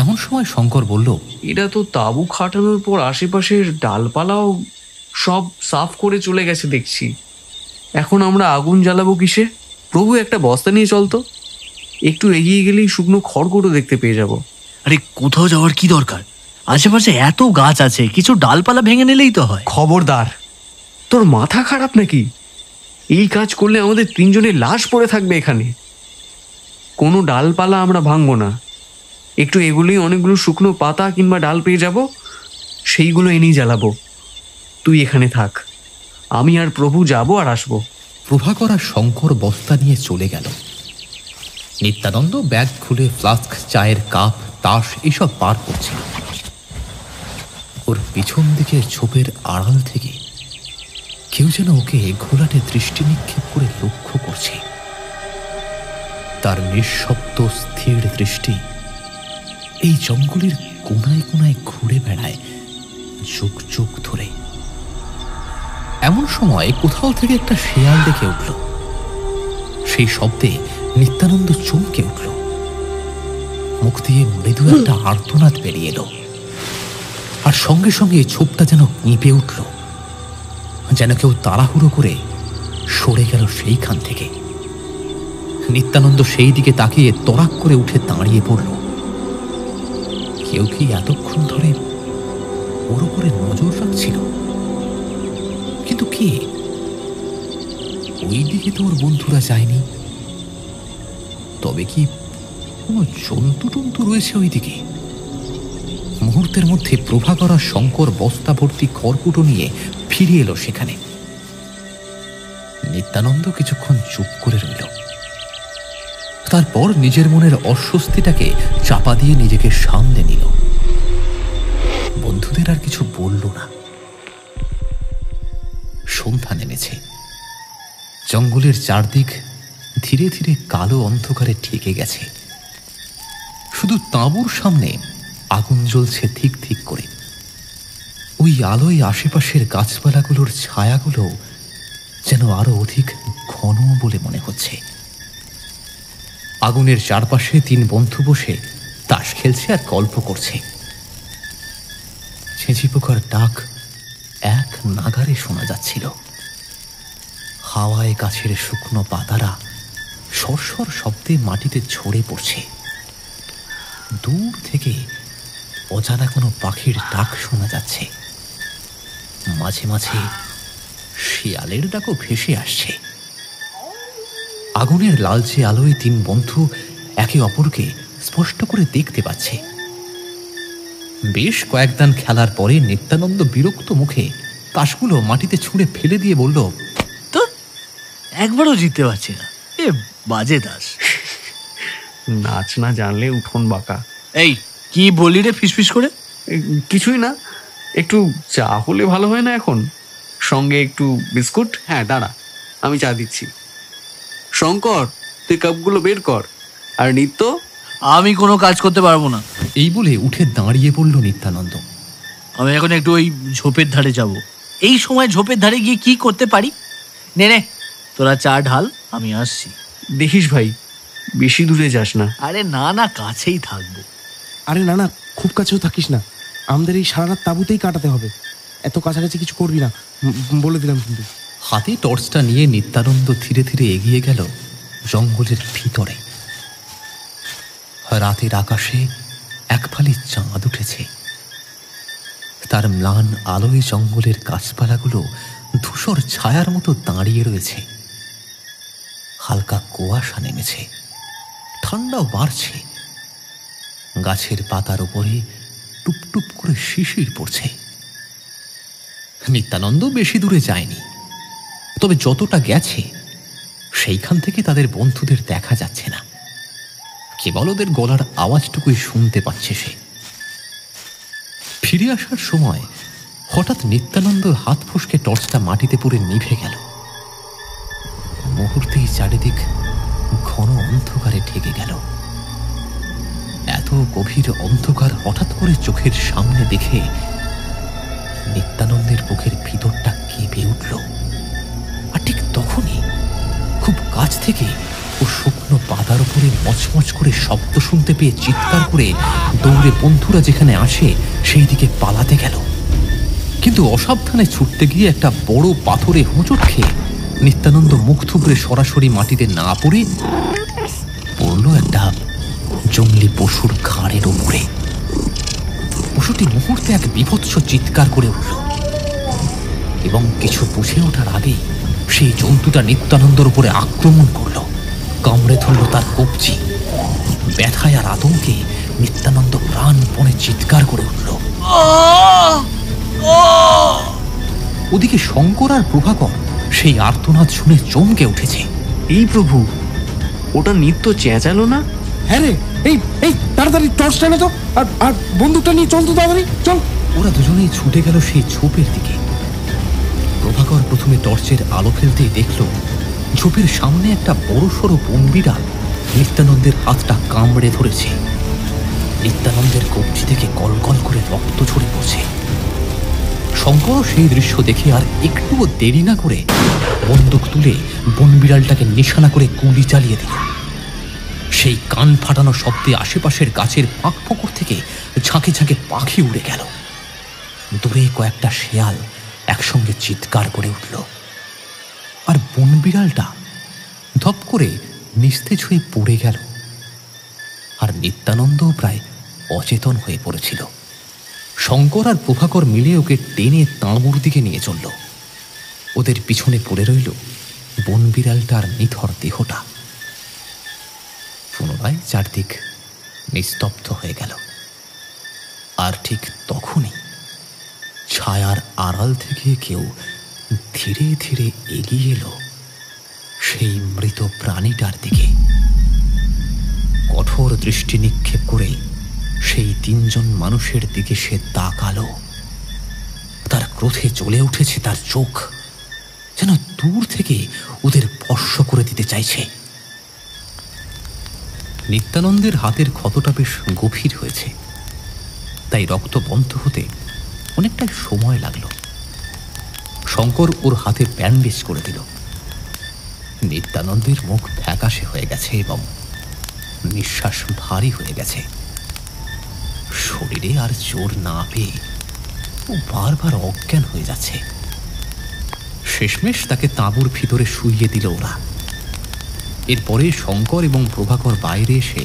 এমন সময় শঙ্কর বলল, এরা তো তাঁবু খাটানোর পর আশেপাশের ডালপালাও সব সাফ করে চলে গেছে দেখছি। এখন আমরা আগুন জ্বালাবো কিসে? প্রভু, একটা বস্তা নিয়ে চলতো, একটু এগিয়ে গেলেই শুকনো খড়কুটো দেখতে পেয়ে যাব। আরে কোথাও যাওয়ার কি দরকার? আশেপাশে এত গাছ আছে, কিছু ডালপালা ভেঙে নিলেই তো হয়। খবরদার, তোর মাথা খারাপ নাকি? এই কাজ করলে আমাদের 3 জনের লাশ পড়ে থাকবে এখানে। কোনো ডালপালা আমরা ভাঙবো না, একটু এগুলোই অনেকগুলো শুকনো পাতা কিংবা ডাল পেয়ে যাব, সেইগুলো এনেই জ্বালাবো। তুই এখানে থাক, আমি আর প্রভু যাব আর আসবো। প্রভাকর আর শঙ্কর বস্তা নিয়ে চলে গেল। নিত্যানন্দ ব্যাগ খুলে ফ্লাস্ক, চায়ের কাপ, তাস এসব পার করছিল। ওর পিছন দিকে ঝোপের আড়াল থেকে কেউ যেন ওকে ঘোলাটে দৃষ্টি নিক্ষেপ করে লক্ষ্য করছে। তার নিঃশব্দ স্থির দৃষ্টি এই জঙ্গলের কোনায় কোনায় ঘুরে বেড়ায় যুগ যুগ ধরে। এমন সময় কোথাও থেকে একটা শেয়াল ডেকে উঠল। সেই শব্দে নিত্যানন্দ চমকে উঠল। মুখ দিয়ে মৃদু একটা আর্তনাদ বেরিয়ে এলো, আর সঙ্গে সঙ্গে ছোপটা যেন কেঁপে উঠল, যেন কেউ তাড়াহুড়ো করে সরে গেল সেইখান থেকে। নিত্যানন্দ সেই দিকে তাকিয়ে তড়াক করে উঠে দাঁড়িয়ে পড়ল। কেউ কি এতক্ষণ ধরে ওর উপরে নজর রাখছিল? কিন্তু কে? ওই দিকে তো ওর বন্ধুরা যায়নি। তবে কি কোনো জন্তু টন্তু রয়েছে ওই দিকে? মুহূর্তের মধ্যে প্রভাকর আর শঙ্কর বস্তা ভর্তি খড়কুটো নিয়ে ফিরে এলো সেখানে। নিত্যানন্দ কিছুক্ষণ চুপ করে রইল। তারপর নিজের মনের অস্বস্তিটাকে চাপা দিয়ে নিজেকে সামলে নিল। বন্ধুদের আর কিছু বলল না। সন্ধ্যা নেমেছে। জঙ্গলের চারদিক ধীরে ধীরে কালো অন্ধকারে ঢেকে গেছে। শুধু তাঁবুর সামনে আগুন জ্বলছে ঠিক ঠিক করে। ওই আলোয় আশেপাশের গাছপালাগুলোর ছায়াগুলো যেন আরো অধিক ঘন বলে মনে হচ্ছে। আগুনের চারপাশে 3 বন্ধু বসে তাস খেলছে আর গল্প করছে। ছেঁচি পোকার ডাক এক নাগারে শোনা যাচ্ছিল। হাওয়ায় গাছের শুকনো পাতারা সরসর শব্দে মাটিতে ঝরে পড়ছে। দূর থেকে অজানা কোনো পাখির ডাক শোনা যাচ্ছে। মাঝে মাঝে শিয়ালের ডাকও ভেসে আসছে। আগুনের লালচে আলোয় 3 বন্ধু একে অপরকে স্পষ্ট করে দেখতে পাচ্ছে। বেশ কয়েকদান খেলার পরে নিত্যানন্দ বিরক্ত মুখে তাসগুলো মাটিতে ছুঁড়ে ফেলে দিয়ে বলল, তো একবারও জিততে পারছি না, এ বাজে দাস। নাচ না জানলে উঠোন বাঁকা। এই কি বলি রে ফিসফিস করে? কিছুই না, একটু চা হলে ভালো হয় না এখন? সঙ্গে একটু বিস্কুট। হ্যাঁ দাঁড়া, আমি চা দিচ্ছি। শঙ্কর, তুই কাপগুলো বের কর। আর নিত্য, আমি কোনো কাজ করতে পারবো না। এই বলে উঠে দাঁড়িয়ে পড়ল নিত্যানন্দ। আমি এখন একটু ওই ঝোপের ধারে যাব। এই সময় ঝোপের ধারে গিয়ে কি করতে পারি? নে নে, তোরা চা ঢাল, আমি আসছি। দেখিস ভাই, বেশি দূরে যাস না। আরে না না, কাছেই থাকবো। আরে না না, খুব কাছেও থাকিস না, আমাদের এই সারা রাত তাঁবুতেই কাটাতে হবে। এত কাছাকাছি কিছু করবি না, বলে দিলাম কিন্তু। হাতে টর্চটা নিয়ে নিত্যানন্দ ধীরে ধীরে এগিয়ে গেল জঙ্গলের ভিতরে। রাতের আকাশে এক ফালি চাঁদ উঠেছে। তার ম্লান আলোয় জঙ্গলের গাছপালাগুলো ধূসর ছায়ার মতো দাঁড়িয়ে রয়েছে। হালকা কুয়াশা নেমেছে, ঠান্ডাও বাড়ছে। গাছের পাতার উপরে টুপটুপ করে শিশির পড়ছে। নিত্যানন্দ বেশি দূরে যায়নি, তবে যতটা গেছে সেইখান থেকে তাদের বন্ধুদের দেখা যাচ্ছে না, কেবল ওদের গলার আওয়াজটুকুই শুনতে পাচ্ছে সে। ফিরে আসার সময় হঠাৎ নিত্যানন্দর হাত ফসকে টর্চটা মাটিতে পড়ে নিভে গেল। মুহূর্তেই চারিদিক ঘন অন্ধকারে ঢেকে গেল। এত গভীর অন্ধকার হঠাৎ করে চোখের সামনে দেখে নিত্যানন্দের বুকের ভিতরটা কেঁপে উঠল। আর ঠিক তখনই খুব কাছ থেকে ও শুকনো পাতার উপরে মচমচ করে শব্দ শুনতে পেয়ে চিৎকার করে দৌড়ে বন্ধুরা যেখানে আসে সেই দিকে পালাতে গেল। কিন্তু অসাবধানে ছুটতে গিয়ে একটা বড় পাথরে হোঁচট খেয়ে নিত্যানন্দ মুখ থুবড়ে সরাসরি মাটিতে না পড়ে পড়ল একটা জঙ্গলি পশুর ঘাড়ের উপরে। পশুটি মুহূর্তে এক বীভৎস চিৎকার করে উঠল এবং কিছু বুঝে ওঠার আগেই সেই জন্তুটা নিত্যানন্দর উপরে আক্রমণ করল, কামড়ে ধরল তার কবজি। ব্যথায় আর আতঙ্কে নিত্যানন্দ প্রাণপণে চিৎকার করে উঠল। ওদিকে শঙ্কর আর প্রভাকর সেই আর্তনাদ শুনে চমকে উঠেছে। এই প্রভু, ওটা নিত্য চেঁচালো না? হ্যাঁ রে, এই এই তাড়াতাড়ি টর্চ টানে তো, আর আর বন্দুকটা নিয়ে চল তো, তাড়াতাড়ি চল। ওরা দুজনেই ছুটে গেল সেই ঝোপের দিকে। প্রভাকর প্রথমে টর্চের আলো ফেলতেই দেখল ঝোপের সামনে একটা বড়সড় বনবিড়াল নিত্যানন্দের হাতটা কামড়ে ধরেছে। নিত্যানন্দের কবজি থেকে কলকল করে রক্ত ঝরে পড়ছে। শঙ্কর সেই দৃশ্য দেখে আর একটুও দেরি না করে বন্দুক তুলে বনবিড়ালটাকে নিশানা করে গুলি চালিয়ে দিল। সেই কান ফাটানো শব্দে আশেপাশের গাছের ফাঁক ফোকর থেকে ঝাঁকে ঝাঁকে পাখি উড়ে গেল। দূরে কয়েকটা শেয়াল একসঙ্গে চিৎকার করে উঠল। আর বনবিড়ালটা ধপ করে নিস্তেজ হয়ে পড়ে গেল। আর নিত্যানন্দও প্রায় অচেতন হয়ে পড়েছিল। শঙ্কর আর প্রভাকর মিলে ওকে টেনে তাঁবুর দিকে নিয়ে চলল। ওদের পিছনে পড়ে রইল বনবিড়ালটার নিথর দেহটা। পুনরায় চারদিক নিস্তব্ধ হয়ে গেল। আর ঠিক তখনই ছায়ার আড়াল থেকে কেউ ধীরে ধীরে এগিয়ে এলো সেই মৃত প্রাণীটার দিকে। কঠোর দৃষ্টি নিক্ষেপ করে সেই তিনজন মানুষের দিকে সে তাকালো। তার ক্রোধে জ্বলে উঠেছে তার চোখ, যেন দূর থেকে ওদের স্পর্শ করে দিতে চাইছে। নিত্যানন্দের হাতের ক্ষতটা বেশ গভীর হয়েছে, তাই রক্ত বন্ধ হতে অনেকটা সময় লাগলো। শঙ্কর ওর হাতে ব্যান্ডেজ করে দিল। নিত্যানন্দের মুখ ফ্যাকাশে হয়ে গেছে এবং নিঃশ্বাস ভারী হয়ে গেছে। শরীরে আর জোর না পেয়ে ও বারবার অজ্ঞান হয়ে যাচ্ছে। শেষমেশ তাকে তাঁবুর ভিতরে শুইয়ে দিল ওরা। এরপরে শঙ্কর এবং প্রভাকর বাইরে এসে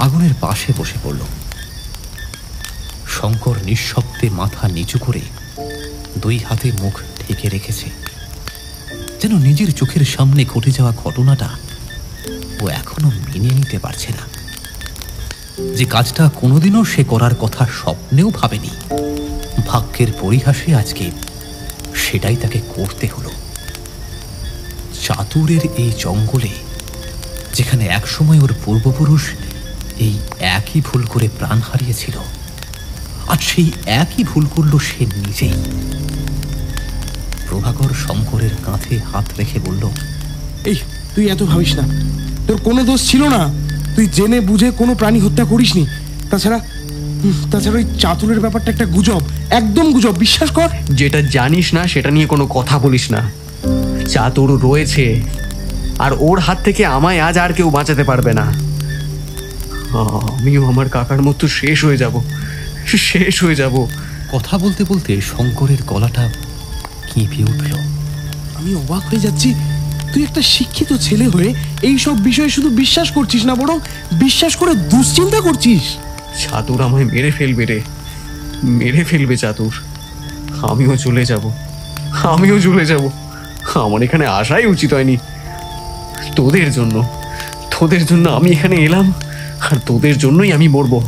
আগুনের পাশে বসে পড়ল। শঙ্কর নিঃশব্দে মাথা নিচু করে দুই হাতে মুখ ঢেকে রেখেছে, যেন নিজের চোখের সামনে ঘটে যাওয়া ঘটনাটা ও এখনো মেনে নিতে পারছে না। যে কাজটা কোনোদিনও সে করার কথা স্বপ্নেও ভাবেনি, ভাগ্যের পরিহাসে আজকে সেটাই তাকে করতে হলো। চাতুরের এই জঙ্গলে, যেখানে একসময় ওর পূর্বপুরুষ এই একই ভুল করে প্রাণ হারিয়েছিল, আর সেই একই ভুল করল সে নিজেই। প্রভাকর শঙ্করের কাঁধে হাত রেখে বলল, এই তুই এত ভাবিস না, তোর কোনো দোষ ছিল না। তুই জেনে বুঝে কোনো প্রাণী হত্যা করিসনি। তাছাড়া ওই চাতুরের ব্যাপারটা একটা গুজব, একদম গুজব, বিশ্বাস কর। যেটা জানিস না সেটা নিয়ে কোনো কথা বলিস না। চাতুর রয়েছে, আর ওর হাত থেকে আমায় আজ আর কেউ বাঁচাতে পারবে না। আমিও আমার কাকার মতো শেষ হয়ে যাব। কথা বলতে বলতে শঙ্করের গলাটা কেঁপে উঠল। আমি অবাক হয়ে যাচ্ছি, তুই একটা শিক্ষিত ছেলে হয়ে এই সব বিষয়ে শুধু বিশ্বাস করছিস না, বরং বিশ্বাস করে দুশ্চিন্তা করছিস। চাতুর আমায় মেরে ফেলবে চাতুর। আমিও চলে যাব, আমিও চলে যাব। আমার এখানে আসাই উচিত হয়নি। তোদের জন্য আমি এখানে এলাম, আর তোদের জন্যই আমি মরবো।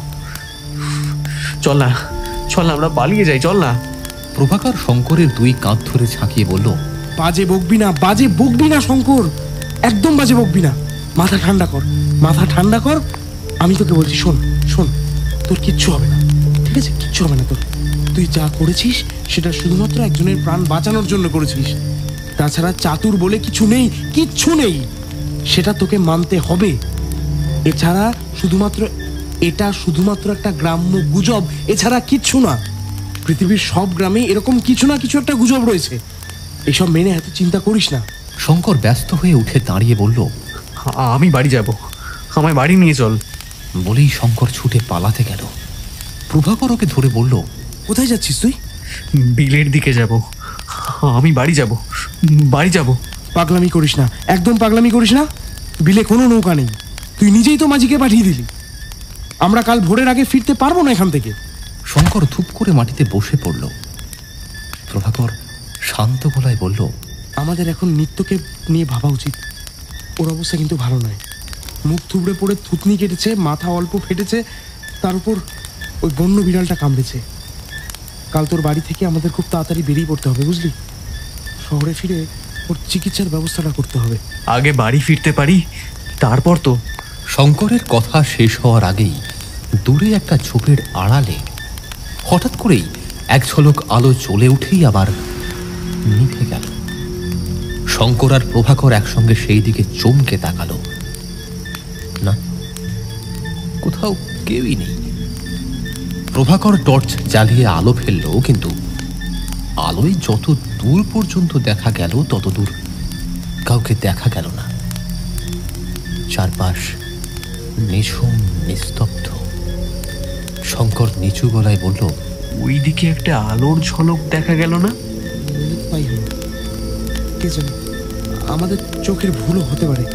চল না, আমরা পালিয়ে যাই, চল না। প্রভাকর শঙ্করের দুই কাঁধ ধরে ঝাঁকিয়ে বলল, বাজে বকবি না শঙ্কর, একদম বাজে বকবি না। মাথা ঠান্ডা কর। আমি তোকে বলছি, শোন, তোর কিচ্ছু হবে না, ঠিক আছে? কিচ্ছু হবে না তোর। তুই যা করেছিস সেটা শুধুমাত্র একজনের প্রাণ বাঁচানোর জন্য করেছিস। তাছাড়া চাতুর বলে কিচ্ছু নেই, সেটা তোকে মানতে হবে। এছাড়া এটা শুধুমাত্র একটা গ্রাম্য গুজব, এছাড়া কিচ্ছু না। পৃথিবীর সব গ্রামে এরকম কিছু না কিছু একটা গুজব রয়েছে, এসব মেনে এত চিন্তা করিস না। শঙ্কর ব্যস্ত হয়ে উঠে দাঁড়িয়ে বলল, আমি বাড়ি যাব, আমায় বাড়ি নিয়ে চল। বলেই শঙ্কর ছুটে পালাতে গেল। প্রভাকর ওকে ধরে বলল, কোথায় যাচ্ছিস তুই? বিলের দিকে যাব, আমি বাড়ি যাব। পাগলামি করিস না, একদম পাগলামি করিস না। বিলে কোনো নৌকা নেই, তুই নিজেই তো মাঝিকে পাঠিয়ে দিলি। আমরা কাল ভোরের আগে ফিরতে পারবো না এখান থেকে। শঙ্কর ধূপ করে মাটিতে বসে পড়ল। প্রভাকর শান্ত গলায় বলল, আমাদের এখন নিত্যকে নিয়ে ভাবা উচিত। ওর অবস্থা কিন্তু ভালো নয়। মুখ থুবড়ে পড়ে থুতনি কেটেছে, মাথা অল্প ফেটেছে, তার উপর ওই বন্য বিড়ালটা কামড়েছে। কাল তোর বাড়ি থেকে আমাদের খুব তাড়াতাড়ি বেরিয়ে পড়তে হবে, বুঝলি? শহরে ফিরে ওর চিকিৎসার ব্যবস্থাটা করতে হবে। আগে বাড়ি ফিরতে পারি, তারপর তো। শঙ্করের কথা শেষ হওয়ার আগেই দূরে একটা ঝোপের আড়ালে হঠাৎ করেই এক ঝলক আলো জ্বলে উঠেই আবার নিভে গেল। শঙ্কর আর প্রভাকর একসঙ্গে সেই দিকে চমকে তাকালো। না, কোথাও কেউই নেই। প্রভাকর টর্চ জ্বালিয়ে আলো ফেলল, কিন্তু আলোয় যত দূর পর্যন্ত দেখা গেল তত দূর কাউকে দেখা গেল না। চারপাশ নিঝুম নিস্তব্ধ। শঙ্কর নিচু গলায় বলল, ওই দিকে একটা আলোর ঝলক দেখা গেল না? তাই হলো, কে জানে, আমাদের চোখের ভুলও হতে পারে।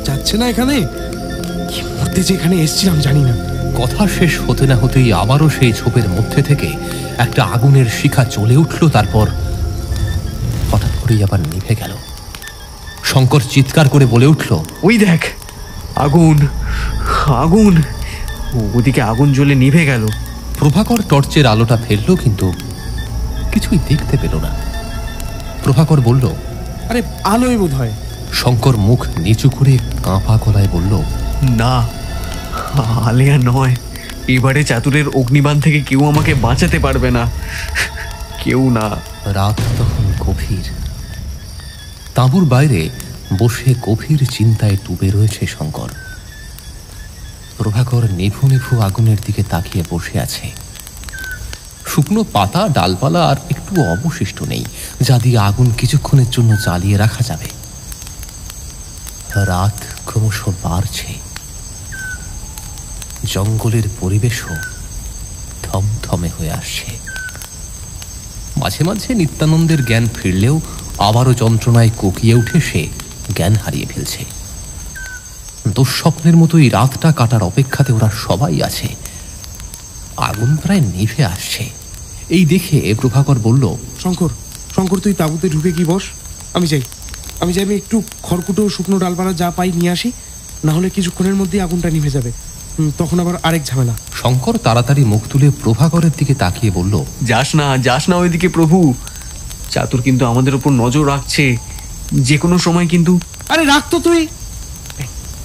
যাচ্ছে না এখানে, কি মরতে যে এখানে এসেছিলাম জানি না। কথা শেষ হতে না হতেই আবারও সেই ঝোপের মধ্যে থেকে একটা আগুনের শিখা জ্বলে উঠল, তারপর হঠাৎ করেই আবার নিভে গেল। শঙ্কর চিৎকার করে বলে উঠল, ওই দেখ, আগুন! ওদিকে আগুন জ্বলে নিভে গেল। প্রভাকর টর্চের আলোটা ফেলল, কিন্তু কিছুই দেখতে পেল না। প্রভাকর বলল, আরে আলোয় বোধ হয়। শঙ্কর মুখ নিচু করে কাঁপা গলায় বলল, না, আলেয়া নয়। এবারে চাতুরের অগ্নিবাণ থেকে কেউ আমাকে বাঁচাতে পারবে না, কেউ না। রাত তখন গভীর। তাঁবুর বাইরে বসে গভীর চিন্তায় ডুবে রয়েছে শঙ্কর। প্রভাকর নিভু নিভু আগুনের দিকে তাকিয়ে বসে আছে। শুকনো পাতা, ডালপালা আর একটু অবশিষ্ট নেই যা দিয়ে আগুন কিছুক্ষণের জন্য জ্বালিয়ে রাখা যাবে। রাত ক্রমশ বাড়ছে। জঙ্গলের পরিবেশও থমথমে হয়ে আসছে। মাঝে মাঝে নিত্যানন্দের জ্ঞান ফিরলেও আবারও যন্ত্রণায় কোকিয়ে উঠে সে জ্ঞান হারিয়ে ফেলছে। দুঃস্বপ্নের মতোই রাতটা কাটার অপেক্ষাতে ওরা সবাই আছে। আগুন প্রায় নিভে আসছে। এই দেখে প্রভাকর বলল, শঙ্কর তুই তাঁবুতে ঢুকে কি বস, আমি যাই। আমি একটু খড়কুটো শুকনো ডালপালা যা পাই নিয়ে আসি, না হলে কিছুক্ষণের মধ্যেই আগুনটা নিভে যাবে, তখন আবার আরেক ঝামেলা। শঙ্কর তাড়াতাড়ি মুখ তুলে প্রভাকরের দিকে তাকিয়ে বলল, যাস না ওইদিকে প্রভু। চাতুর কিন্তু আমাদের উপর নজর রাখছে, যে কোনো সময় কিন্তু। আরে রাখতো তুই,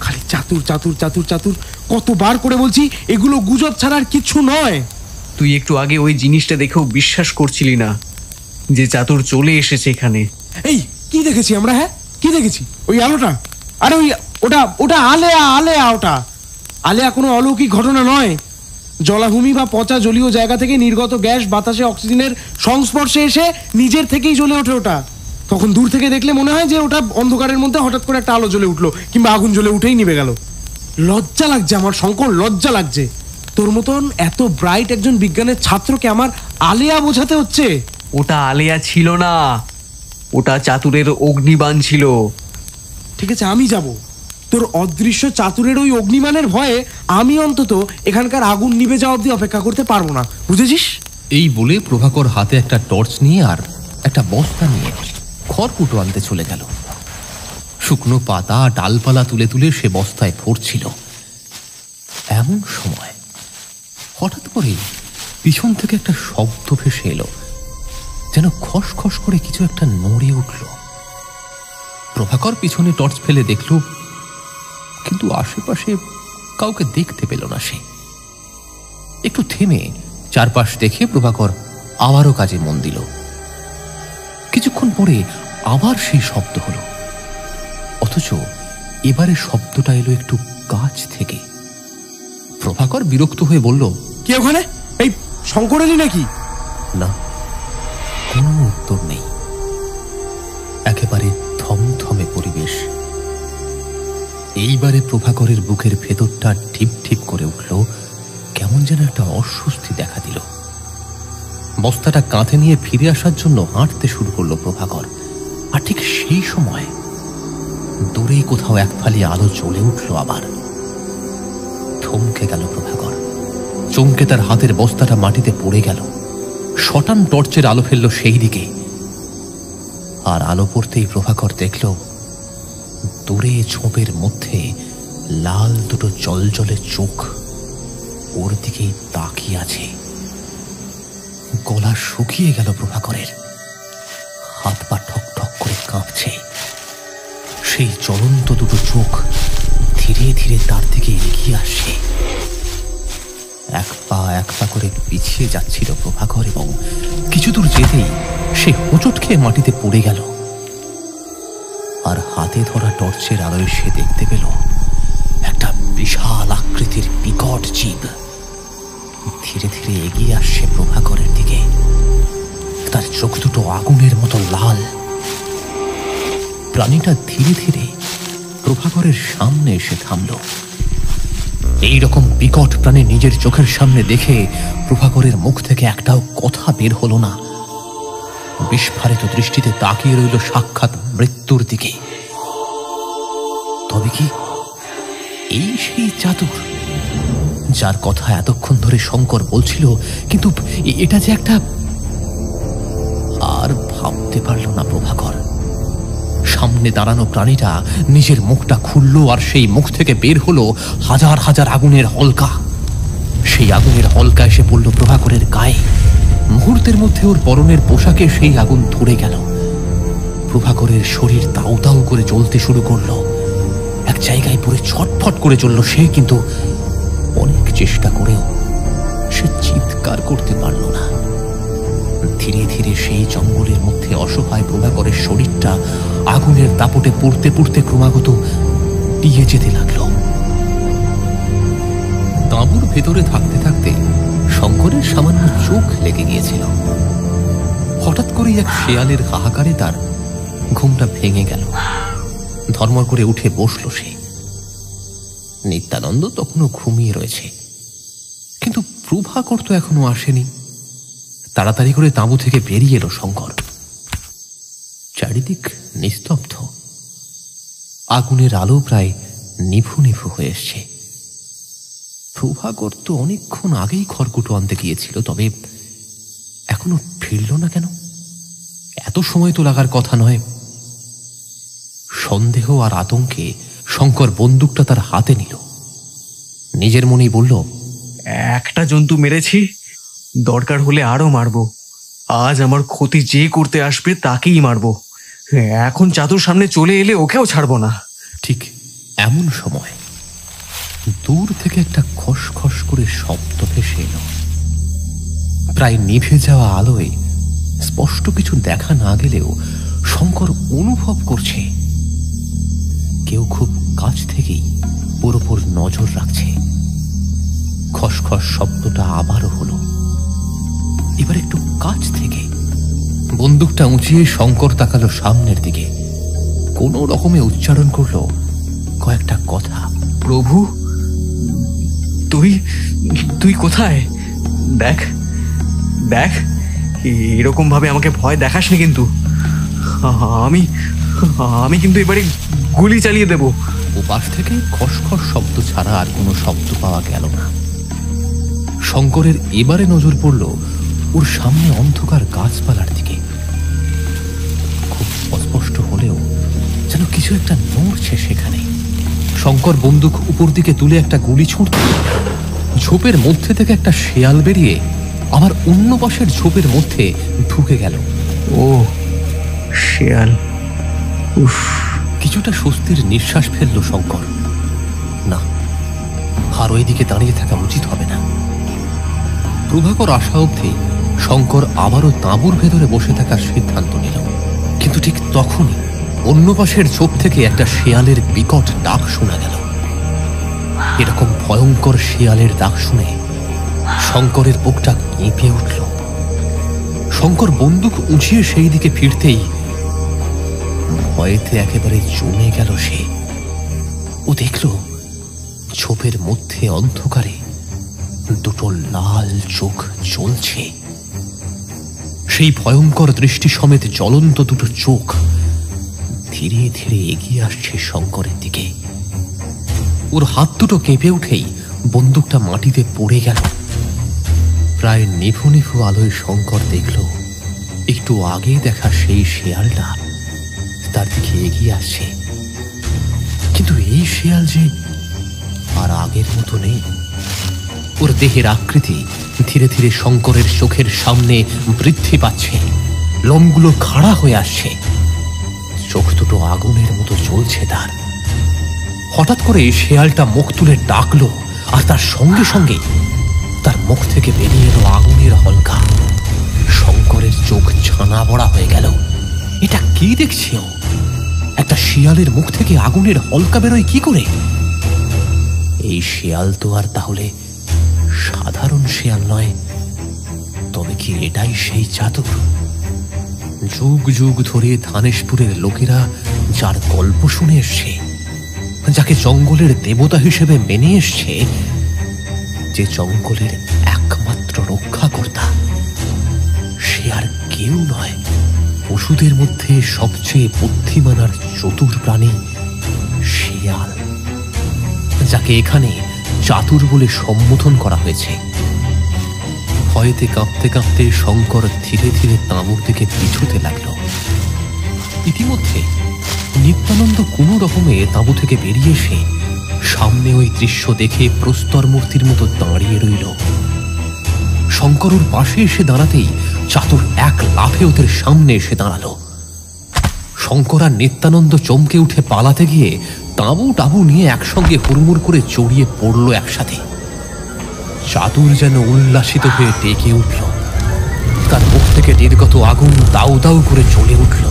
খালি চাতুর চাতুর চাতুর চাতুর কতবার করে বলছি, এগুলো গুজব ছাড়া আর কিছু নয়। তুই একটু আগে ওই জিনিসটা দেখেও বিশ্বাস করছিলি না যে চাতুর চলে এসেছে এখানে। এই কি দেখেছি আমরা? হ্যাঁ, কি দেখেছি? ওই আলোটা? আরে ওটা আলেয়া। আলেয়া কোনো অলৌকিক ঘটনা নয়। জলাভূমি বা পচা জলীয় জায়গা থেকে নির্গত গ্যাস বাতাসে অক্সিজেনের সংস্পর্শে এসে নিজের থেকেই জ্বলে ওঠে ওটা। তখন দূর থেকে দেখলে মনে হয় যে ওটা অন্ধকারের মধ্যে হঠাৎ করে একটা আলো জ্বলে উঠলো, কিংবা আগুন জ্বলে উঠেই নিভে গেল। লজ্জা লাগছে আমার শঙ্কর, লজ্জা লাগছে। তোর মতন এত ব্রাইট একজন বিজ্ঞানের ছাত্রকে আমার আলেয়া বোঝাতে হচ্ছে। ওটা আলেয়া ছিল না, ওটা চাতুরের অগ্নিবাণ ছিল। ঠিক আছে, আমি যাব। তোর অদৃশ্য চাতুরের ওই অগ্নিমানের ভয়ে আমি অন্তত এখানকার আগুন নিভে যাওয়া অবধি অপেক্ষা করতে পারবো না, বুঝেছিস? এই বলে প্রভাকর হাতে একটা টর্চ নিয়ে আর একটা বস্তা নিয়ে খড়কুটো আনতে চলে গেল। শুকনো পাতা ডালপালা তুলে তুলে সে বস্তায় ভরছিল। এমন সময় হঠাৎ করে পিছন থেকে একটা শব্দ ভেসে এলো, যেন খসখস করে কিছু একটা নড়ে উঠল। প্রভাকর পিছনে টর্চ ফেলে দেখল, কিন্তু আশেপাশে কাউকে দেখতে পেল না। সে একটু থেমে চারপাশ দেখে প্রভাকর আবারও কাজে মন দিল। কিছুক্ষণ পরে আবার সেই শব্দ হলো, অথচ এবারে শব্দটা এলো একটু কাছ থেকে। প্রভাকর বিরক্ত হয়ে বলল, কি ওখানে? এই শঙ্কর এলি নাকি? না, কোনো উত্তর নেই। একেবারে থমথমে পরিবেশ। এইবারে প্রভাকরের বুকের ভেতরটা ঠিপ ঠিপ করে উঠল, কেমন যেন একটা অস্বস্তি দেখা দিল। বস্তাটা কাঁধে নিয়ে ফিরে আসার জন্য হাঁটতে শুরু করলো প্রভাকর। আর ঠিক সেই সময় দূরে কোথাও এক ফালি আলো জ্বলে উঠল। আবার থমকে গেল প্রভাকর। চমকে তার হাতের বস্তাটা মাটিতে পড়ে গেল। শটান টর্চের আলো ফেলল সেই দিকে। আর আলো পড়তেই প্রভাকর দেখল দূরে ঝোপের মধ্যে লাল দুটো জলজলে চোখ ওর দিকেই তাকিয়ে আছে। গলা শুকিয়ে গেল প্রভাকরের, হাত পা ঠক ঠক করে কাঁপছে। সেই জ্বলন্ত দুটো চোখ ধীরে ধীরে তার দিকে এগিয়ে আসছে। এক পা করে পিছিয়ে যাচ্ছিল প্রভাকর, এবং কিছু দূর যেতেই সে হোঁচট খেয়ে মাটিতে পড়ে গেল। আর হাতে ধরা টর্চের আলোয় সে দেখতে পেল একটা বিশাল আকৃতির বিকট জীব ধীরে ধীরে এগিয়ে আসছে প্রভাকরের দিকে। তার চোখ দুটো আগুনের মতো লাল। প্রাণীটা ধীরে ধীরে প্রভাকরের সামনে এসে থামল। এইরকম বিকট প্রাণী নিজের চোখের সামনে দেখে প্রভাকরের মুখ থেকে একটাও কথা বের হলো না। বিস্ফারিত দৃষ্টিতে তাকিয়ে রইল সাক্ষাৎ মৃত্যুর দিকে। তবে কি এই সেই চাতুর যার কথা এতক্ষণ ধরে শঙ্কর বলছিল? কিন্তু এটা যে একটা... আর ভাবতে পারল না প্রভাকর। সামনে দাঁড়ানো প্রাণীটা নিজের মুখটা খুলল, আর সেই মুখ থেকে বের হলো হাজার হাজার আগুনের হলকা। সেই আগুনের হলকা এসে পড়ল প্রভাকরের গায়ে। মুহূর্তের মধ্যে ওর পরনের পোশাকে সেই আগুন ধরে গেল। প্রভাকরের শরীর তাও তাও করে জ্বলতে শুরু করলো। এক জায়গায় পড়ে ছটফট করে চলল সে, কিন্তু অনেক চেষ্টা করেও সে চিৎকার করতে পারল না। ধীরে ধীরে সেই জঙ্গলের মধ্যে অসহায় প্রভাকরের শরীরটা আগুনের দাপটে পড়তে পড়তে ক্রমাগত টিয়ে যেতে লাগলো। তাঁবুর ভেতরে থাকতে থাকতে শঙ্করের সামান্য চোখ লেগে গিয়েছিল। হঠাৎ করেই এক শেয়ালের হাহাকারে তার ঘুমটা ভেঙে গেল। ধর্মর করে উঠে বসল সে। নিত্যানন্দ তখনও ঘুমিয়ে রয়েছে, কিন্তু প্রভাকর তো এখনো আসেনি। তাড়াতাড়ি করে তাঁবু থেকে বেরিয়ে এলো শঙ্কর। চারিদিক নিস্তব্ধ। আগুনের আলো প্রায় নিভু নিভু হয়ে এসছে। প্রভাকর তো অনেকক্ষণ আগেই খড়কুটো আনতে গিয়েছিল, তবে এখনো ফিরল না কেন? এত সময় তো লাগার কথা নয়। সন্দেহ আর আতঙ্কে শঙ্কর বন্দুকটা তার হাতে নিল। নিজের মনেই বলল, একটা জন্তু মেরেছি, দরকার হলে আরো মারবো। আজ আমার ক্ষতি যে করতে আসবে তাকেই মারবো। এখন চাতুর সামনে চলে এলে ওকেও ছাড়বো না। ঠিক এমন সময় দূর থেকে একটা খসখস করে শব্দ ভেসে এলো। প্রায় নিভে যাওয়া আলোয় স্পষ্ট কিছু দেখা না গেলেও শঙ্কর অনুভব করছে কেউ খুব কাছ থেকেই ওর উপর নজর রাখছে। খসখস শব্দটা আবারও হলো, এবার একটু কাছ থেকে। বন্দুকটা উঁচিয়ে শঙ্কর তাকালো সামনের দিকে। কোনো রকমে উচ্চারণ করলো কয়েকটা কথা। প্রভু, তুই তুই কোথায়? দেখ দেখ, এরকম ভাবে আমাকে ভয় দেখাসনি কিন্তু। আমি আমি কিন্তু এবারে গুলি চালিয়ে দেব। ওপাশ থেকে খসখস শব্দ ছাড়া আর কোনো শব্দ পাওয়া গেল না। শঙ্করের এবারে নজর পড়ল ওর সামনে অন্ধকার গাছপালার দিকে। খুব অস্পষ্ট হলেও যেন কিছু একটা নড়ছে সেখানে। শঙ্কর বন্দুক উপর দিকে তুলে একটা গুলি ছুঁড়তে ঝোপের মধ্যে থেকে একটা শেয়াল বেরিয়ে আবার অন্য পাশের ঝোপের মধ্যে ঢুকে গেল। ও শেয়াল! উফ! কিছুটা স্বস্তির নিঃশ্বাস ফেলল শঙ্কর। না, আর ওইদিকে দাঁড়িয়ে থাকা উচিত হবে না। প্রভাকর আসা অবধি শঙ্কর আবারও তাঁবুর ভেতরে বসে থাকার সিদ্ধান্ত নিল। কিন্তু ঠিক তখনই অন্য পাশের ঝোপ থেকে একটা শেয়ালের বিকট ডাক শোনা গেল। এরকম ভয়ঙ্কর শেয়ালের ডাক শুনে শঙ্করের বুকটা কেঁপে উঠল। শঙ্কর বন্দুক উঁচিয়ে সেই দিকে ফিরতেই ভয়েতে একেবারে জমে গেল সে। ও দেখল ঝোপের মধ্যে অন্ধকারে দুটো লাল চোখ জ্বলছে। সেই ভয়ঙ্কর দৃষ্টি সমেত জ্বলন্ত দুটো চোখ ধীরে ধীরে এগিয়ে আসছে শঙ্করের দিকে। ওর হাত দুটো কেঁপে উঠেই বন্দুকটা মাটিতে পড়ে গেল। প্রায় নিভু নিভু আলোয় শঙ্কর দেখল একটু আগে দেখা সেই শেয়ালটা তার দিকে এগিয়ে আসছে। কিন্তু এই শেয়াল যে আর আগের মতো নেই। ওর দেহের আকৃতি ধীরে ধীরে শঙ্করের চোখের সামনে বৃদ্ধি পাচ্ছে। লোমগুলো খাড়া হয়ে আসছে। চোখ দুটো আগুনের মতো জ্বলছে তার। হঠাৎ করে শেয়ালটা মুখ তুলে ডাকলো, আর তার সঙ্গে সঙ্গে তার মুখ থেকে বেরিয়ে এলো আগুনের হলকা। শঙ্করের চোখ ছানা বড়া হয়ে গেল। এটা কি দেখছে ও? একটা শিয়ালের মুখ থেকে আগুনের হলকা বেরোয় কি করে? এই শিয়াল তো আর তাহলে সাধারণ শিয়াল নয়। তবে কি এটাই সেই চাতুর? যুগ যুগ ধরে ধানেশপুরের লোকেরা যার গল্প শুনে এসছে, যাকে জঙ্গলের দেবতা হিসেবে মেনে এসছে, যে জঙ্গলের একমাত্র রক্ষাকর্তা, সে আর কেউ নয়, পশুদের মধ্যে সবচেয়ে বুদ্ধিমান আর চতুর প্রাণী শিয়াল, যাকে এখানে চাতুর বলে সম্বোধন করা হয়েছে। ভয়েতে কাঁপতে কাঁপতে শঙ্কর ধীরে ধীরে তাঁবুর দিকে পিছুতে লাগলো। ইতিমধ্যে নিত্যানন্দ কোনো রকমে তাঁবু থেকে বেরিয়ে এসে সামনে ওই দৃশ্য দেখে প্রস্তর মূর্তির মতো দাঁড়িয়ে রইল। শঙ্কর ওর পাশে এসে দাঁড়াতেই চাতুর এক লাফে ওদের সামনে এসে দাঁড়ালো। শঙ্কর আর নিত্যানন্দ চমকে উঠে পালাতে গিয়ে তাঁবু টাবু নিয়ে একসঙ্গে হুড়মুড় করে জড়িয়ে পড়ল একসাথে। চাতুর যেন উল্লাসিত হয়ে ডেকে উঠল। তার মুখ থেকে নির্গত আগুন দাউ দাউ করে জ্বলে উঠল।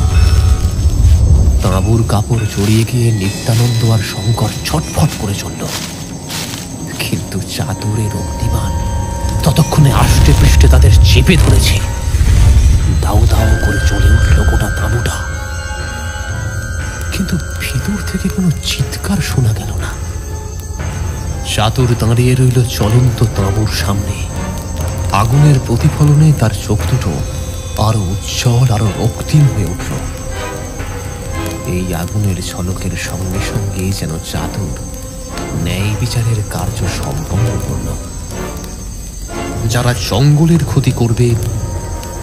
তাঁবুর কাপড় জড়িয়ে গিয়ে নিত্যানন্দ আর শঙ্কর ছটফট করে চলল। কিন্তু চাতুরের অগ্নিবাণ ততক্ষণে আষ্টে পৃষ্ঠে তাদের চেপে ধরেছে। দাউ দাউ করে জ্বলে উঠল গোটা তাঁবুটা। কিন্তু ভিতর থেকে কোনো চিৎকার শোনা গেল না। চাতুর দাঁড়িয়ে রইল জ্বলন্ত তাঁবুর সামনে। আগুনের প্রতিফলনে তার চোখ দুটো আরো উজ্জ্বল, আরো রক্তিম হয়ে উঠল। এই আগুনের ঝলকের সঙ্গে সঙ্গে যেন চাতুর ন্যায় বিচারের কার্য সম্পন্ন করল। যারা জঙ্গলের ক্ষতি করবে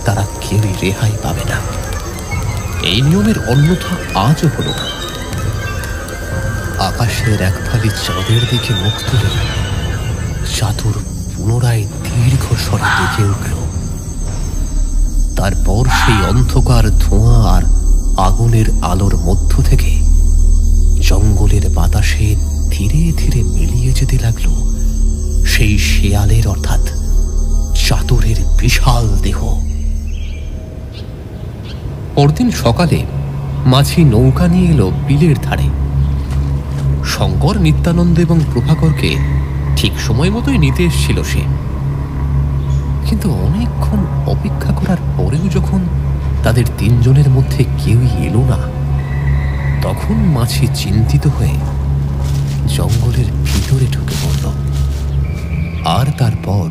তারা কেউই রেহাই পাবে না। এই নিয়মের অন্যথা আজও হল না। আকাশের এক ফালি চাঁদের দিকে মুখ তুলে চাতুর পুনরায় দীর্ঘ স্বরে ডেকে উঠল। তারপর সেই অন্ধকার ধোঁয়া আর আগুনের আলোর মধ্য থেকে জঙ্গলের বাতাসে ধীরে ধীরে মিলিয়ে যেতে লাগলো সেই শেয়ালের অর্থাৎ চাতুরের বিশাল দেহ। পরদিন সকালে মাঝি নৌকা নিয়ে এলো বিলের ধারে। শঙ্কর, নিত্যানন্দ এবং প্রভাকরকে ঠিক সময় মতোই নিতে এসেছিল সে। কিন্তু অনেকক্ষণ অপেক্ষা করার পরেও যখন তাদের তিনজনের মধ্যে কেউই এলো না, তখন মাঝি চিন্তিত হয়ে জঙ্গলের ভিতরে ঢুকে পড়ল। আর তারপর